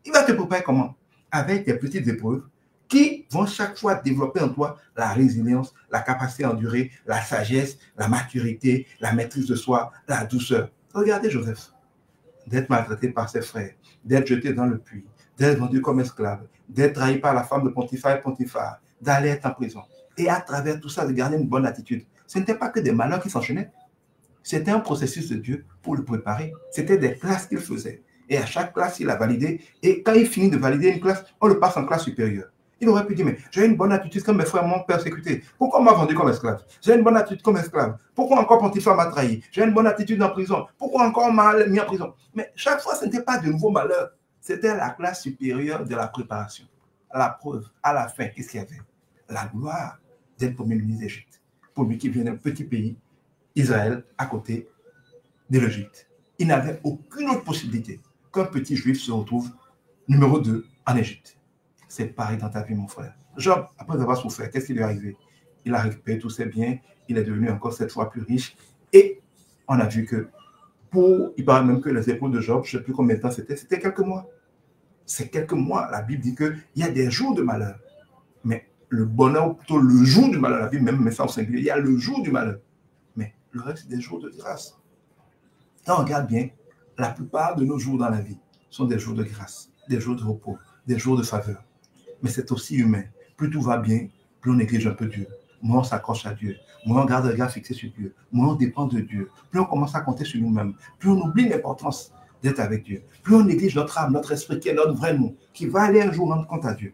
Il va te préparer comment? Avec des petites épreuves qui vont chaque fois développer en toi la résilience, la capacité à endurer, la sagesse, la maturité, la maîtrise de soi, la douceur. Regardez Joseph, d'être maltraité par ses frères, d'être jeté dans le puits, d'être vendu comme esclave, d'être trahi par la femme de Potiphar, d'aller être en prison. Et à travers tout ça, de garder une bonne attitude. Ce n'était pas que des malheurs qui s'enchaînaient. C'était un processus de Dieu pour le préparer. C'était des classes qu'il faisait. Et à chaque classe, il a validé. Et quand il finit de valider une classe, on le passe en classe supérieure. Il aurait pu dire, mais j'ai une bonne attitude comme mes frères m'ont persécuté. Pourquoi on m'a vendu comme esclave? J'ai une bonne attitude comme esclave. Pourquoi encore Potiphar m'a trahi? J'ai une bonne attitude en prison. Pourquoi encore on m'a mis en prison? Mais chaque fois, ce n'était pas de nouveaux malheurs. C'était la classe supérieure de la préparation. À la preuve, à la fin, qu'est-ce qu'il y avait? La gloire d'être premier ministre d'Égypte. Pour lui qui vient d'un petit pays, Israël, à côté de l'Égypte. Il n'avait aucune autre possibilité qu'un petit juif se retrouve numéro 2 en Égypte. C'est pareil dans ta vie, mon frère. Job, après avoir souffert, qu'est-ce qui lui est arrivé? Il a récupéré tous ses biens, il est devenu encore cette fois plus riche. Et on a vu que il paraît même que les épaules de Job, je ne sais plus combien de temps c'était quelques mois. C'est quelques mois. La Bible dit qu'il y a des jours de malheur. Mais le bonheur, ou plutôt le jour du malheur, la Bible même met ça au singulier, il y a le jour du malheur. Mais le reste, c'est des jours de grâce. Quand on regarde bien, la plupart de nos jours dans la vie sont des jours de grâce, des jours de repos, des jours de faveur. Mais c'est aussi humain. Plus tout va bien, plus on néglige un peu Dieu. Moins on s'accroche à Dieu. Moins on garde le regard fixé sur Dieu. Moins on dépend de Dieu. Plus on commence à compter sur nous-mêmes. Plus on oublie l'importance d'être avec Dieu. Plus on néglige notre âme, notre esprit, qui est notre vrai nous, qui va aller un jour rendre compte à Dieu.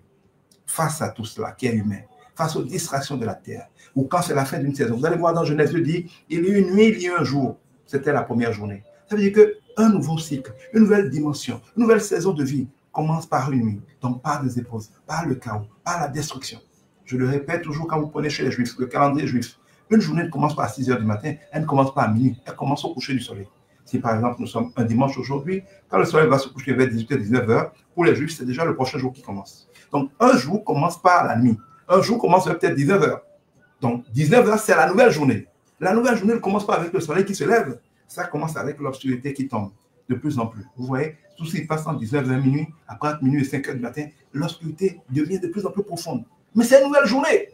Face à tout cela qui est humain, face aux distractions de la terre, ou quand c'est la fin d'une saison. Vous allez voir dans Genèse, Dieu dit, il y a eu une nuit, il y a eu un jour. C'était la première journée. Ça veut dire qu'un nouveau cycle, une nouvelle dimension, une nouvelle saison de vie commence par une nuit, donc par des épreuves, par le chaos, par la destruction. Je le répète toujours quand vous prenez chez les Juifs, le calendrier juif, une journée ne commence pas à 6 heures du matin, elle ne commence pas à minuit, elle commence au coucher du soleil. Si par exemple nous sommes un dimanche aujourd'hui, quand le soleil va se coucher vers 18h, 19h, pour les Juifs, c'est déjà le prochain jour qui commence. Donc un jour commence par la nuit, un jour commence vers peut-être 19h. Donc 19h, c'est la nouvelle journée. La nouvelle journée ne commence pas avec le soleil qui se lève, ça commence avec l'obscurité qui tombe de plus en plus. Vous voyez, tout ce qui passe en 19h, minuit, après minuit et 5h du matin, l'obscurité devient de plus en plus profonde. Mais c'est une nouvelle journée.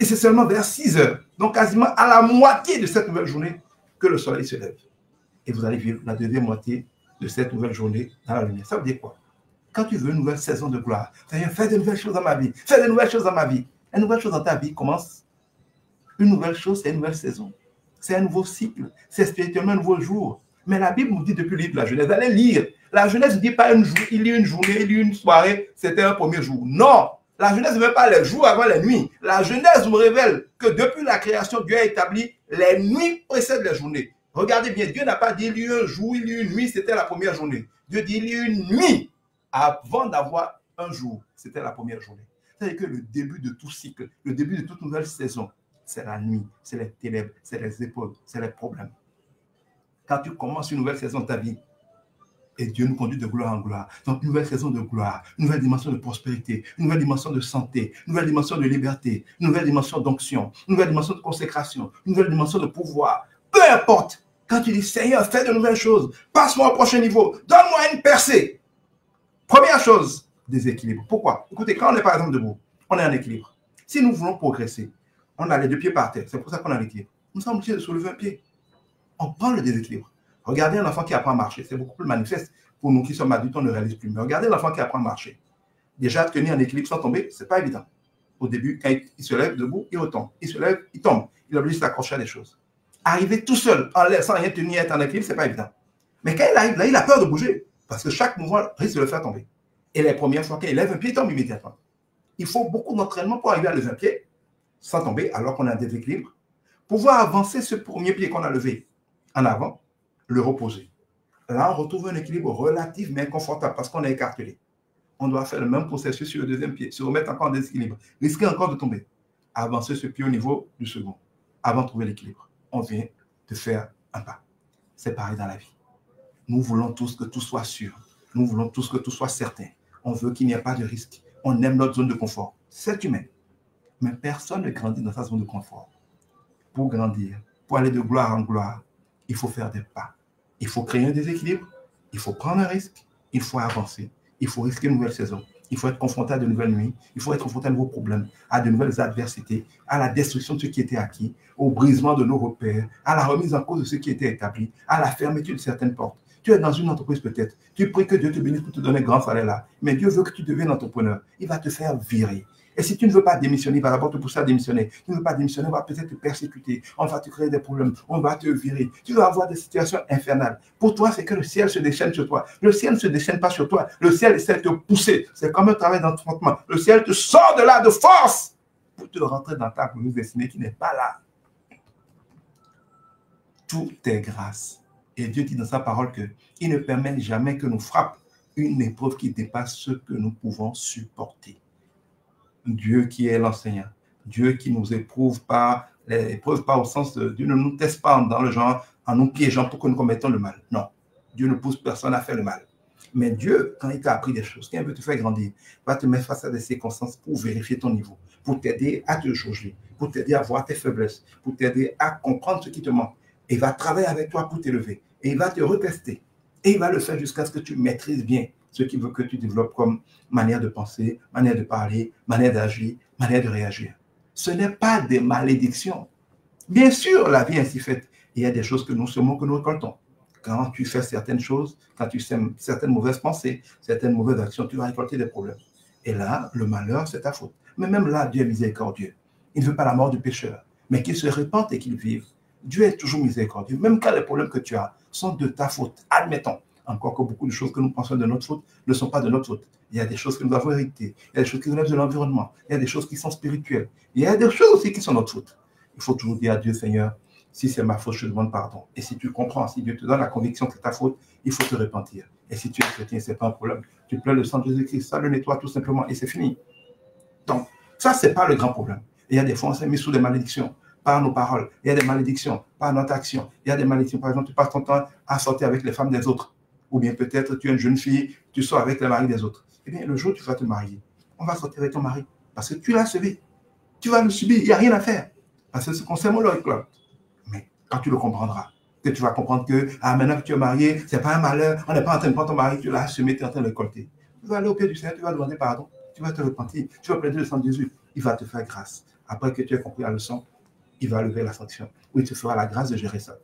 Et c'est seulement vers 6h, donc quasiment à la moitié de cette nouvelle journée, que le soleil se lève. Et vous allez vivre la deuxième moitié de cette nouvelle journée dans la lumière. Ça veut dire quoi? Quand tu veux une nouvelle saison de gloire, c'est-à-dire faire de nouvelles choses dans ma vie, faire de nouvelles choses dans ma vie. Une nouvelle chose dans ta vie commence. Une nouvelle chose, c'est une nouvelle saison. C'est un nouveau cycle. C'est spirituellement un nouveau jour. Mais la Bible nous dit depuis le livre de la Genèse, allez lire. La Genèse ne dit pas un jour, il y a une journée, il y a une soirée, c'était un premier jour. Non, la Genèse ne veut pas les jours avant les nuits. La Genèse nous révèle que depuis la création, Dieu a établi les nuits précèdent les journées. Regardez bien, Dieu n'a pas dit il y a eu un jour, il y a eu une nuit, c'était la première journée. Dieu dit il y a eu une nuit avant d'avoir un jour, c'était la première journée. C'est-à-dire que le début de tout cycle, le début de toute nouvelle saison, c'est la nuit, c'est les ténèbres, c'est les épreuves, c'est les problèmes. Quand tu commences une nouvelle saison de ta vie, et Dieu nous conduit de gloire en gloire. Donc, une nouvelle saison de gloire, une nouvelle dimension de prospérité, une nouvelle dimension de santé, une nouvelle dimension de liberté, une nouvelle dimension d'onction, une nouvelle dimension de consécration, une nouvelle dimension de pouvoir. Peu importe Quand tu dis, Seigneur, fais de nouvelles choses, passe-moi au prochain niveau, donne-moi une percée. Première chose, déséquilibre. Pourquoi? Écoutez, quand on est par exemple debout, on est en équilibre. Si nous voulons progresser, on a les deux pieds par terre. C'est pour ça qu'on a l'équilibre. Nous sommes obligés de soulever un pied. On prend le déséquilibre. Regardez un enfant qui apprend à marcher. C'est beaucoup plus manifeste. Pour nous qui sommes adultes, on ne réalise plus. Mais regardez l'enfant qui apprend à marcher. Déjà, tenir en équilibre sans tomber, ce n'est pas évident. Au début, quand il se lève debout, il retombe. Il se lève, il tombe. Il est obligé de s'accrocher à des choses. Arriver tout seul, en laissant rien tenir, être en équilibre, ce n'est pas évident. Mais quand il arrive là, il a peur de bouger. Parce que chaque mouvement risque de le faire tomber. Et les premières fois qu'il lève un pied, il tombe immédiatement. Il faut beaucoup d'entraînement pour arriver à lever un pied sans tomber alors qu'on a un déséquilibre. Pouvoir avancer ce premier pied qu'on a levé en avant, le reposer. Là, on retrouve un équilibre relatif mais inconfortable parce qu'on est écartelé. On doit faire le même processus sur le deuxième pied, se remettre encore en déséquilibre, risquer encore de tomber. Avancer ce pied au niveau du second. Avant de trouver l'équilibre, on vient de faire un pas. C'est pareil dans la vie. Nous voulons tous que tout soit sûr. Nous voulons tous que tout soit certain. On veut qu'il n'y ait pas de risque. On aime notre zone de confort. C'est humain. Mais personne ne grandit dans sa zone de confort. Pour grandir, pour aller de gloire en gloire, il faut faire des pas. Il faut créer un déséquilibre. Il faut prendre un risque. Il faut avancer. Il faut risquer une nouvelle saison. Il faut être confronté à de nouvelles nuits. Il faut être confronté à de nouveaux problèmes, à de nouvelles adversités, à la destruction de ce qui était acquis, au brisement de nos repères, à la remise en cause de ce qui était établi, à la fermeture de certaines portes. Tu es dans une entreprise peut-être. Tu pries que Dieu te bénisse pour te donner un grand salaire là. Mais Dieu veut que tu deviennes entrepreneur. Il va te faire virer. Et si tu ne veux pas démissionner, il va d'abord te pousser à démissionner. Tu ne veux pas démissionner, on va peut-être te persécuter. On va te créer des problèmes. On va te virer. Tu vas avoir des situations infernales. Pour toi, c'est que le ciel se déchaîne sur toi. Le ciel ne se déchaîne pas sur toi. Le ciel essaie de te pousser. C'est comme un travail d'enfantement. Le ciel te sort de là de force pour te rentrer dans ta glorieuse destinée qui n'est pas là. Tout est grâce. Et Dieu dit dans sa parole qu'il ne permet jamais que nous frappe une épreuve qui dépasse ce que nous pouvons supporter. Dieu qui est l'enseignant, Dieu qui nous éprouve pas, les épreuves pas au sens de Dieu ne nous teste pas dans le genre en nous piégeant pour que nous commettons le mal. Non, Dieu ne pousse personne à faire le mal. Mais Dieu, quand il t'a appris des choses, quand il veut te faire grandir, va te mettre face à des circonstances pour vérifier ton niveau, pour t'aider à te jauger, pour t'aider à voir tes faiblesses, pour t'aider à comprendre ce qui te manque. Et il va travailler avec toi pour t'élever. Et il va te retester. Et il va le faire jusqu'à ce que tu maîtrises bien ce qu'il veut que tu développes comme manière de penser, manière de parler, manière d'agir, manière de réagir. Ce n'est pas des malédictions. Bien sûr, la vie est ainsi faite. Il y a des choses que nous semons, que nous récoltons. Quand tu fais certaines choses, quand tu sèmes certaines mauvaises pensées, certaines mauvaises actions, tu vas récolter des problèmes. Et là, le malheur, c'est ta faute. Mais même là, Dieu est miséricordieux. Il ne veut pas la mort du pécheur, mais qu'il se répande et qu'il vive. Dieu est toujours miséricordieux. Même quand les problèmes que tu as sont de ta faute, admettons, encore que beaucoup de choses que nous pensons de notre faute ne sont pas de notre faute. Il y a des choses que nous avons héritées, il y a des choses qui relèvent de l'environnement, il y a des choses qui sont spirituelles, il y a des choses aussi qui sont notre faute. Il faut toujours dire à Dieu, Seigneur, si c'est ma faute, je te demande pardon. Et si tu comprends, si Dieu te donne la conviction que c'est ta faute, il faut te repentir. Et si tu es chrétien, ce n'est pas un problème. Tu pleures le sang de Jésus-Christ, ça le nettoie tout simplement et c'est fini. Donc, ça, ce n'est pas le grand problème. Et il y a des fois, on s'est mis sous des malédictions par nos paroles. Il y a des malédictions par notre action. Il y a des malédictions, par exemple, tu passes ton temps à sortir avec les femmes des autres. Ou bien peut-être tu es une jeune fille, tu sors avec les maris des autres. Eh bien, le jour où tu vas te marier, on va sortir avec ton mari. Parce que tu l'as subi. Tu vas le subir, il n'y a rien à faire. Parce que ce qu'on sait, on le réclame. Mais quand tu le comprendras, que tu vas comprendre que maintenant que tu es marié, ce n'est pas un malheur, on n'est pas en train de prendre ton mari, tu l'as assumé, tu es en train de le récolter. Tu vas aller au pied du Seigneur, tu vas demander pardon, tu vas te repentir, tu vas plaider le sang de Jésus. Il va te faire grâce. Après que tu aies compris la leçon, il va lever la sanction. Ou il te fera la grâce de gérer ça.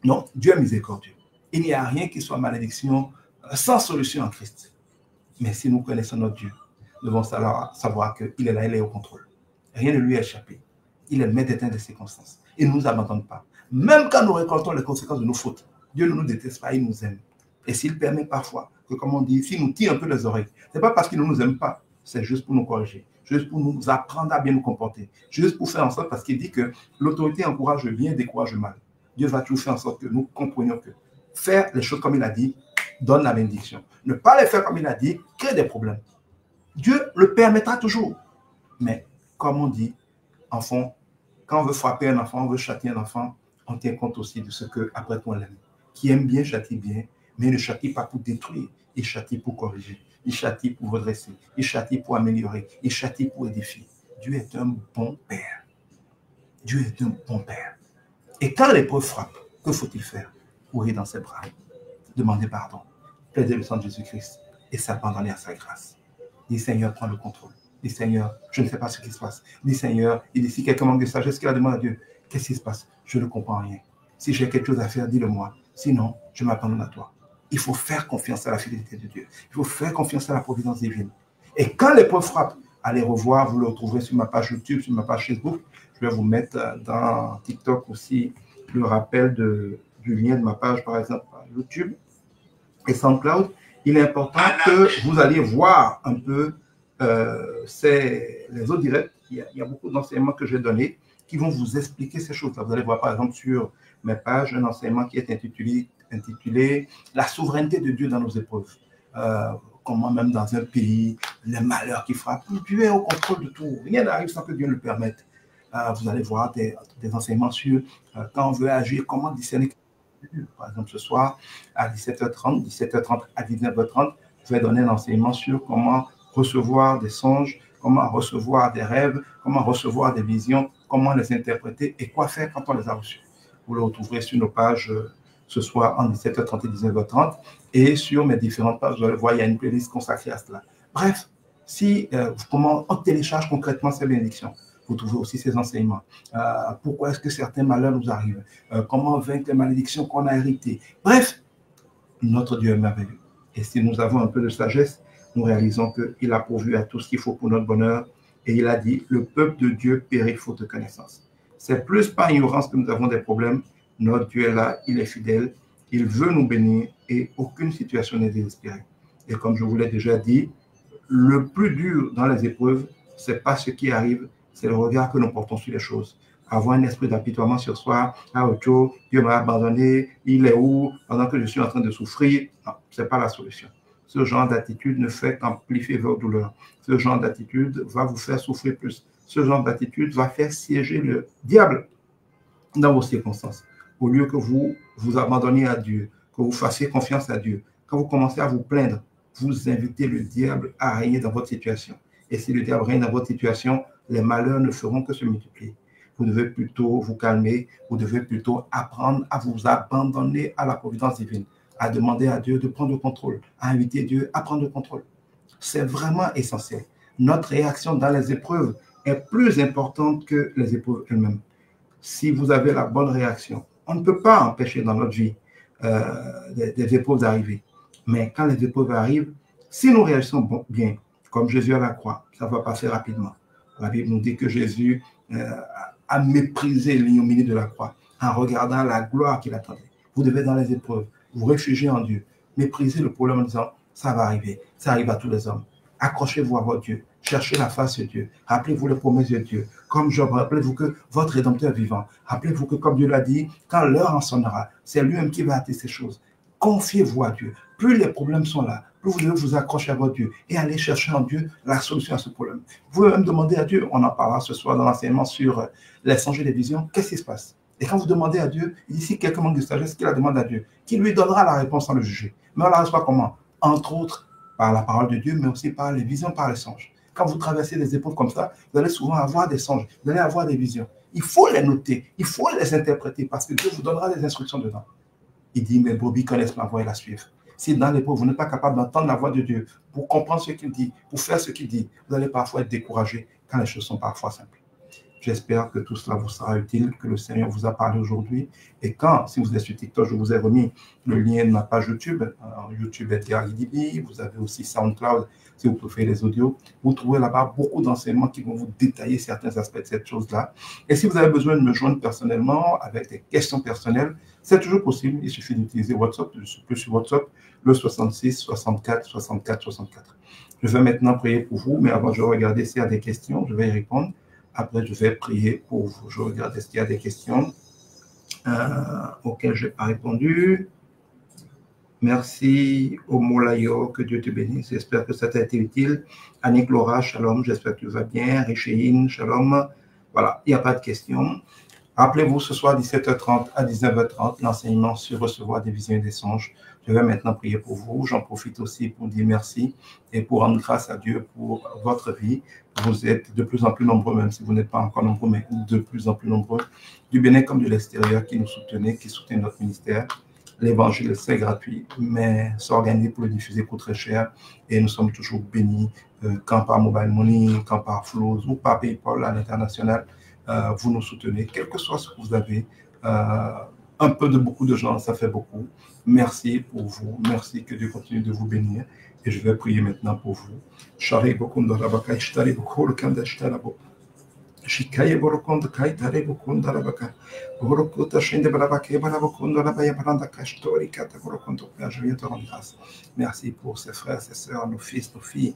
Non, Dieu est miséricordieux. Il n'y a rien qui soit malédiction sans solution en Christ. Mais si nous connaissons notre Dieu, nous devons savoir qu'il est là, il est au contrôle. Rien ne lui est échappé. Il est maître d'éteindre des circonstances. Il ne nous abandonne pas. Même quand nous récoltons les conséquences de nos fautes, Dieu ne nous déteste pas, il nous aime. Et s'il permet parfois que, comme on dit, s'il nous tire un peu les oreilles, ce n'est pas parce qu'il ne nous aime pas, c'est juste pour nous corriger, juste pour nous apprendre à bien nous comporter, juste pour faire en sorte, parce qu'il dit que l'autorité encourage le bien et décourage le mal. Dieu va toujours faire en sorte que nous comprenions que faire les choses comme il a dit donne la bénédiction. Ne pas les faire comme il a dit crée des problèmes. Dieu le permettra toujours. Mais comme on dit, enfant, quand on veut frapper un enfant, on veut châtier un enfant, on tient compte aussi de ce qu'après tout on l'aime. Qui aime bien châtie bien, mais il ne châtie pas pour détruire, il châtie pour corriger, il châtie pour redresser, il châtie pour améliorer, il châtie pour édifier. Dieu est un bon père. Dieu est un bon père. Et quand l'épreuve frappe, Que faut-il faire? Courir dans ses bras, demander pardon, plaider le sang de Jésus-Christ et s'abandonner à sa grâce. Dis Seigneur, prends le contrôle. Dis Seigneur, je ne sais pas ce qui se passe. Dis Seigneur, il dit si quelqu'un manque de sagesse, qu'il a demandé à Dieu. Qu'est-ce qui se passe? Je ne comprends rien. Si j'ai quelque chose à faire, dis-le-moi. Sinon, je m'abandonne à toi. Il faut faire confiance à la fidélité de Dieu. Il faut faire confiance à la providence divine. Et quand l'épreuve frappe, allez revoir, vous le retrouverez sur ma page YouTube, sur ma page Facebook. Je vais vous mettre dans TikTok aussi le rappel du lien de ma page, par exemple, YouTube et SoundCloud. Il est important que vous alliez voir un peu les autres directs. Il y a beaucoup d'enseignements que j'ai donnés qui vont vous expliquer ces choses-là. Vous allez voir, par exemple, sur mes pages, un enseignement qui est intitulé « La souveraineté de Dieu dans nos épreuves ». Comment même dans un pays, les malheurs qui frappent, Dieu est au contrôle de tout. Rien n'arrive sans que Dieu le permette. Vous allez voir des enseignements sur quand on veut agir, comment discerner. Par exemple, ce soir, à 17h30, 17h30 à 19h30, je vais donner un enseignement sur comment recevoir des songes, comment recevoir des rêves, comment recevoir des visions, comment les interpréter et quoi faire quand on les a reçus. Vous le retrouverez sur nos pages ce soir en 17h30 et 19h30 et sur mes différentes pages, vous allez voir, il y a une playlist consacrée à cela. Bref, comment on télécharge concrètement ces bénédictions. Vous trouvez aussi ces enseignements. Pourquoi est-ce que certains malheurs nous arrivent? Comment vaincre les malédictions qu'on a héritées? Bref, notre Dieu est merveilleux. Et si nous avons un peu de sagesse, nous réalisons qu'il a pourvu à tout ce qu'il faut pour notre bonheur. Et il a dit, le peuple de Dieu périt faute de connaissance. C'est plus par ignorance que nous avons des problèmes. Notre Dieu est là, il est fidèle, il veut nous bénir et aucune situation n'est désespérée. Et comme je vous l'ai déjà dit, le plus dur dans les épreuves, ce n'est pas ce qui arrive, c'est le regard que nous portons sur les choses. Avoir un esprit d'apitoiement sur soi, Ocho, Dieu m'a abandonné, il est où pendant que je suis en train de souffrir? Non, ce n'est pas la solution. Ce genre d'attitude ne fait qu'amplifier vos douleurs. Ce genre d'attitude va vous faire souffrir plus. Ce genre d'attitude va faire siéger le diable dans vos circonstances. Au lieu que vous vous abandonniez à Dieu, que vous fassiez confiance à Dieu, quand vous commencez à vous plaindre, vous invitez le diable à régner dans votre situation. Et si le diable règne dans votre situation, les malheurs ne feront que se multiplier. Vous devez plutôt vous calmer, vous devez plutôt apprendre à vous abandonner à la providence divine, à demander à Dieu de prendre le contrôle, à inviter Dieu à prendre le contrôle. C'est vraiment essentiel. Notre réaction dans les épreuves est plus importante que les épreuves elles-mêmes. Si vous avez la bonne réaction, on ne peut pas empêcher dans notre vie des épreuves d'arriver. Mais quand les épreuves arrivent, si nous réagissons bien, comme Jésus à la croix, ça va passer rapidement. La Bible nous dit que Jésus a méprisé l'ignominie de la croix en regardant la gloire qu'il attendait. Vous devez dans les épreuves, vous réfugier en Dieu, mépriser le problème en disant, ça va arriver, ça arrive à tous les hommes. Accrochez-vous à votre Dieu, cherchez la face de Dieu, rappelez-vous les promesses de Dieu. Comme Job, rappelez-vous que votre Rédempteur est vivant. Rappelez-vous que comme Dieu l'a dit, quand l'heure en sonnera, c'est lui-même qui va hâter ces choses. Confiez-vous à Dieu. Plus les problèmes sont là, plus vous devez vous accrocher à votre Dieu et aller chercher en Dieu la solution à ce problème. Vous pouvez même demander à Dieu, on en parlera ce soir dans l'enseignement sur les songes et les visions, qu'est-ce qui se passe? Et quand vous demandez à Dieu, il dit si quelqu'un manque de sagesse, qu'il la demande à Dieu, qui lui donnera la réponse sans le juger. Mais on la reçoit comment? Entre autres, par la parole de Dieu, mais aussi par les visions, par les songes. Quand vous traversez des épreuves comme ça, vous allez souvent avoir des songes, vous allez avoir des visions. Il faut les noter, il faut les interpréter parce que Dieu vous donnera des instructions dedans. Il dit, mes brebis connaissent ma voix et la suivent. Si dans l'épreuve, vous n'êtes pas capable d'entendre la voix de Dieu pour comprendre ce qu'il dit, pour faire ce qu'il dit, vous allez parfois être découragé quand les choses sont parfois simples. J'espère que tout cela vous sera utile, que le Seigneur vous a parlé aujourd'hui. Et quand, si vous êtes sur TikTok, je vous ai remis le lien de ma page YouTube. YouTube Edgar Lidibi. Vous avez aussi SoundCloud, si vous préférez les audios. Vous trouvez là-bas beaucoup d'enseignements qui vont vous détailler certains aspects de cette chose-là. Et si vous avez besoin de me joindre personnellement avec des questions personnelles, c'est toujours possible. Il suffit d'utiliser WhatsApp. Je suis plus sur WhatsApp, le 66 64 64 64. Je vais maintenant prier pour vous, mais avant, je vais regarder s'il y a des questions. Je vais y répondre. Après, je vais prier pour vous. Je regarde est-ce qu'il y a des questions auxquelles je n'ai pas répondu. Merci, Omolayo, que Dieu te bénisse. J'espère que ça t'a été utile. Annick Laura, shalom, j'espère que tu vas bien. Richéine, shalom. Voilà, il n'y a pas de questions. Rappelez-vous, ce soir, 17h30 à 19h30, l'enseignement sur recevoir des visions et des songes. Je vais maintenant prier pour vous. J'en profite aussi pour dire merci et pour rendre grâce à Dieu pour votre vie. Vous êtes de plus en plus nombreux, même si vous n'êtes pas encore nombreux, mais de plus en plus nombreux, du Bénin comme de l'extérieur, qui nous soutenez, qui soutiennent notre ministère. L'évangile, c'est gratuit, mais s'organiser pour le diffuser coûte très cher et nous sommes toujours bénis, quand par Mobile Money, quand par Flows ou par PayPal à l'international. Vous nous soutenez, quel que soit ce que vous avez. Un peu de beaucoup de gens, ça fait beaucoup. Merci pour vous. Merci, que Dieu continue de vous bénir. Et je vais prier maintenant pour vous. Shikaye borokondo kaitare bokonda rabaka. Borokota shende barabake barabokondo rabaya baranda kashtori kata borokondo. Père, je viens te rendre grâce. Merci pour ces frères, ces sœurs, nos fils, nos filles,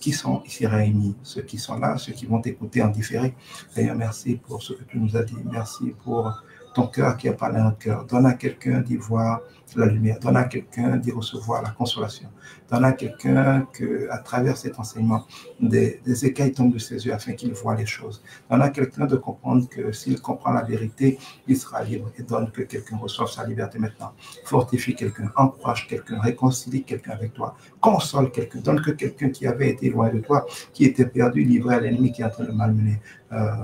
qui sont ici réunis, ceux qui sont là, ceux qui vont t'écouter en différé. Seigneur, merci pour ce que tu nous as dit. Merci pour ton cœur qui a parlé à notre cœur. Donne à quelqu'un d'y voir la lumière. Donne à quelqu'un d'y recevoir la consolation. Donne à quelqu'un qu'à travers cet enseignement, des écailles tombent de ses yeux afin qu'il voit les choses. Donne à quelqu'un de comprendre que s'il comprend la vérité, il sera libre. Et donne que quelqu'un reçoive sa liberté maintenant. Fortifie quelqu'un, encourage quelqu'un, réconcilie quelqu'un avec toi, console quelqu'un. Donne que quelqu'un qui avait été loin de toi, qui était perdu, livré à l'ennemi, qui est en train de malmener,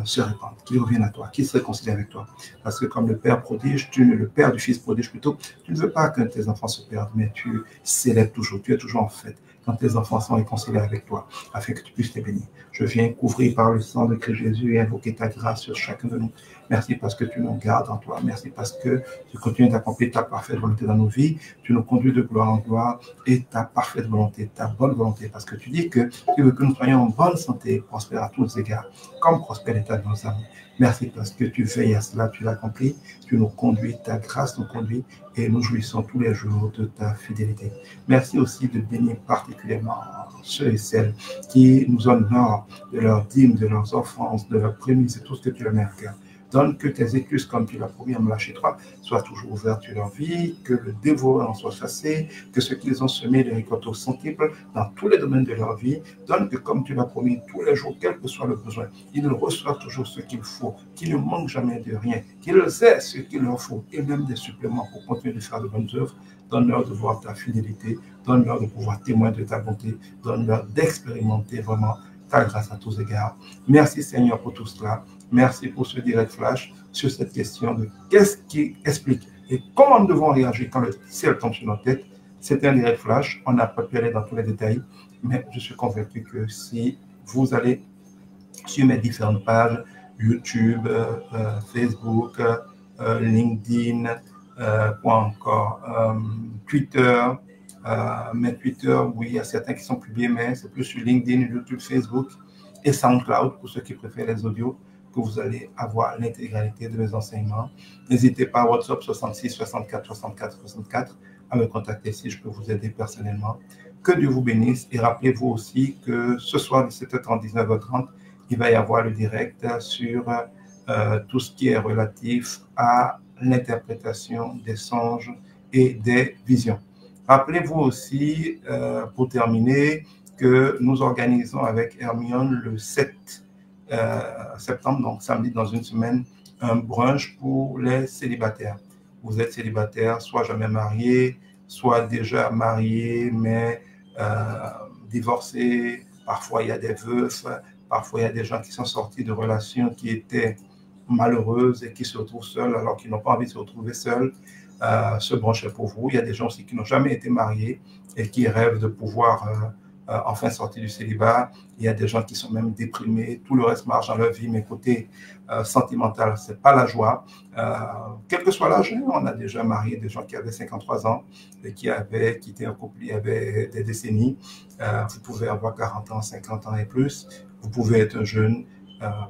se répande, qu'il revienne à toi, qu'il se réconcilie avec toi. Parce que comme le Père prodige, le Père du Fils prodige plutôt, tu ne veux pas que tes enfants se perdent, mais tu célèbres toujours, tu es toujours en fête quand tes enfants sont réconciliés avec toi, afin que tu puisses les bénir. Je viens couvrir par le sang de Christ Jésus et invoquer ta grâce sur chacun de nous. Merci parce que tu nous gardes en toi. Merci parce que tu continues d'accomplir ta parfaite volonté dans nos vies. Tu nous conduis de gloire en gloire et ta parfaite volonté, ta bonne volonté. Parce que tu dis que tu veux que nous soyons en bonne santé, prospères à tous égards, comme prospère l'état de nos âmes. Merci parce que tu veilles à cela, tu l'accomplis, tu nous conduis, ta grâce nous conduit et nous jouissons tous les jours de ta fidélité. Merci aussi de bénir particulièrement ceux et celles qui nous honorent de leurs dîmes, de leurs offranses, de leurs prémices et tout ce que tu leur mets à cœur. Donne que tes écluses, comme tu l'as promis à me lâcher toi, soient toujours ouvertes sur leur vie, que le dévoreur en soit chassé, que ce qu'ils ont semé les récoltes centiples dans tous les domaines de leur vie. Donne que, comme tu l'as promis, tous les jours, quel que soit le besoin, ils reçoivent toujours ce qu'il faut, qu'ils ne manquent jamais de rien, qu'ils aient ce qu'il leur faut, et même des suppléments pour continuer de faire de bonnes œuvres. Donne-leur de voir ta fidélité, donne-leur de pouvoir témoigner de ta bonté, donne-leur d'expérimenter vraiment ta grâce à tous égards. Merci Seigneur pour tout cela. Merci pour ce direct flash sur cette question de qu'est-ce qui explique et comment nous devons réagir quand le ciel tombe sur notre tête. C'est un direct flash, on n'a pas pu aller dans tous les détails, mais je suis convaincu que si vous allez sur mes différentes pages, YouTube, Facebook, LinkedIn, quoi encore, Twitter, mais Twitter, oui, il y a certains qui sont publiés, mais c'est plus sur LinkedIn, YouTube, Facebook et SoundCloud pour ceux qui préfèrent les audios, que vous allez avoir l'intégralité de mes enseignements. N'hésitez pas, WhatsApp 66 64 64 64, à me contacter si je peux vous aider personnellement. Que Dieu vous bénisse et rappelez-vous aussi que ce soir, 17h30, 19h30, il va y avoir le direct sur tout ce qui est relatif à l'interprétation des songes et des visions. Rappelez-vous aussi, pour terminer, que nous organisons avec Hermione le 7 septembre, donc samedi dans une semaine, un brunch pour les célibataires. Vous êtes célibataire, soit jamais marié, soit déjà marié, mais divorcé. Parfois, il y a des veufs, parfois, il y a des gens qui sont sortis de relations qui étaient malheureuses et qui se retrouvent seuls alors qu'ils n'ont pas envie de se retrouver seuls. Ce brunch est pour vous. Il y a des gens aussi qui n'ont jamais été mariés et qui rêvent de pouvoir enfin sortir du célibat. Il y a des gens qui sont même déprimés. Tout le reste marche dans leur vie, mais côté sentimental, c'est pas la joie. Quel que soit l'âge, on a déjà marié des gens qui avaient 53 ans et qui étaient un couple il y avait des décennies. Vous pouvez avoir 40 ans, 50 ans et plus. Vous pouvez être jeune.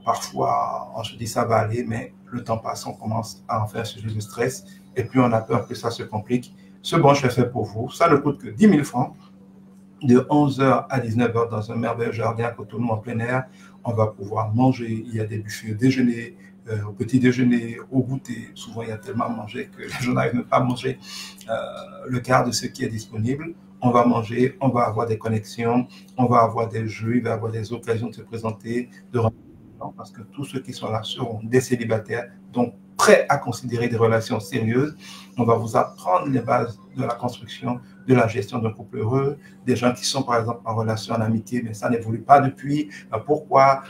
Parfois, on se dit ça va aller, mais le temps passe, on commence à en faire un sujet de stress et puis on a peur que ça se complique. Ce brunch est fait pour vous. Ça ne coûte que 10 000 francs. De 11h à 19h dans un merveilleux jardin à Cotonou en plein air. On va pouvoir manger. Il y a des buffets au déjeuner, au petit déjeuner, au goûter. Souvent, il y a tellement à manger que les gens n'arrivent même pas à manger le quart de ce qui est disponible. On va manger, on va avoir des connexions, on va avoir des jeux, il va y avoir des occasions de se présenter, maintenant, parce que tous ceux qui sont là seront des célibataires, donc prêts à considérer des relations sérieuses. On va vous apprendre les bases de la construction, de la gestion d'un couple heureux, des gens qui sont par exemple en relation, en amitié, mais ça n'évolue pas depuis. Pourquoi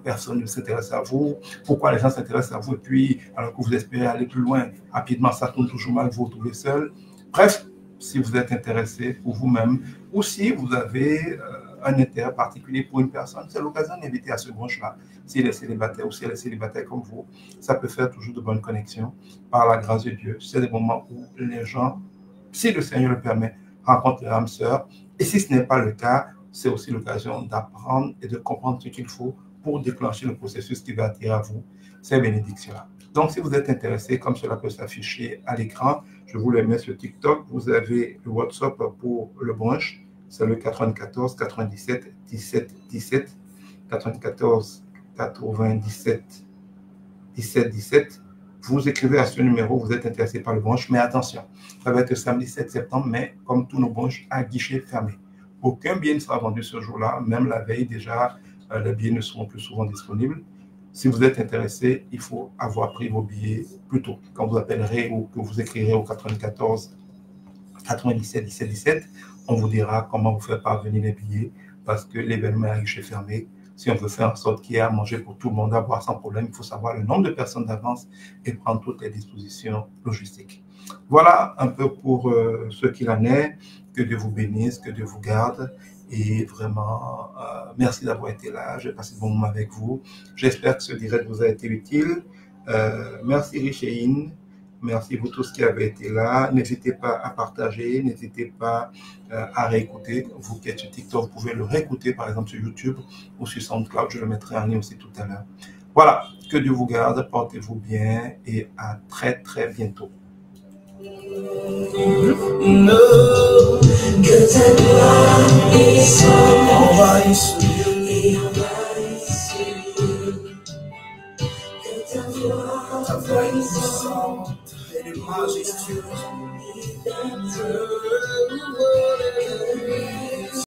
personne ne s'intéresse à vous? Pourquoi les gens s'intéressent à vous et puis, alors que vous espérez aller plus loin, rapidement, ça tourne toujours mal, vous vous retrouvez seul. Bref, si vous êtes intéressé pour vous-même ou si vous avez un intérêt particulier pour une personne, c'est l'occasion d'inviter à ce brunch-là. S'il est célibataire ou si elle est célibataire comme vous, ça peut faire toujours de bonnes connexions par la grâce de Dieu. C'est des moments où les gens, si le Seigneur le permet, rencontrent leur âme sœur. Et si ce n'est pas le cas, c'est aussi l'occasion d'apprendre et de comprendre ce qu'il faut pour déclencher le processus qui va attirer à vous ces bénédictions-là. Donc, si vous êtes intéressé, comme cela peut s'afficher à l'écran, je vous le mets sur TikTok. Vous avez le WhatsApp pour le brunch. C'est le 94 97 17 17. 94 97 17 17. Vous écrivez à ce numéro, vous êtes intéressé par le brunch. Mais attention, ça va être le samedi 7 septembre, mais comme tous nos brunchs, à guichet fermé. Aucun billet ne sera vendu ce jour-là. Même la veille, déjà, les billets ne seront plus souvent disponibles. Si vous êtes intéressé, il faut avoir pris vos billets plus tôt. Quand vous appellerez ou que vous écrirez au 94 97 17 17, on vous dira comment vous faire parvenir les billets parce que l'événement est à guichet fermé. Si on veut faire en sorte qu'il y ait à manger pour tout le monde, à boire sans problème, il faut savoir le nombre de personnes d'avance et prendre toutes les dispositions logistiques. Voilà un peu pour ce qu'il en est. Que Dieu vous bénisse, que Dieu vous garde. Et vraiment, merci d'avoir été là. J'ai passé de bons moments avec vous. J'espère que ce direct vous a été utile. Merci Richéine. Merci vous tous qui avez été là. N'hésitez pas à partager. N'hésitez pas à réécouter. Vous qui êtes sur TikTok, vous pouvez le réécouter par exemple sur YouTube ou sur SoundCloud. Je le mettrai en ligne aussi tout à l'heure. Voilà. Que Dieu vous garde. Portez-vous bien et à très très bientôt. No, que ta voix est puissante et majestueuse.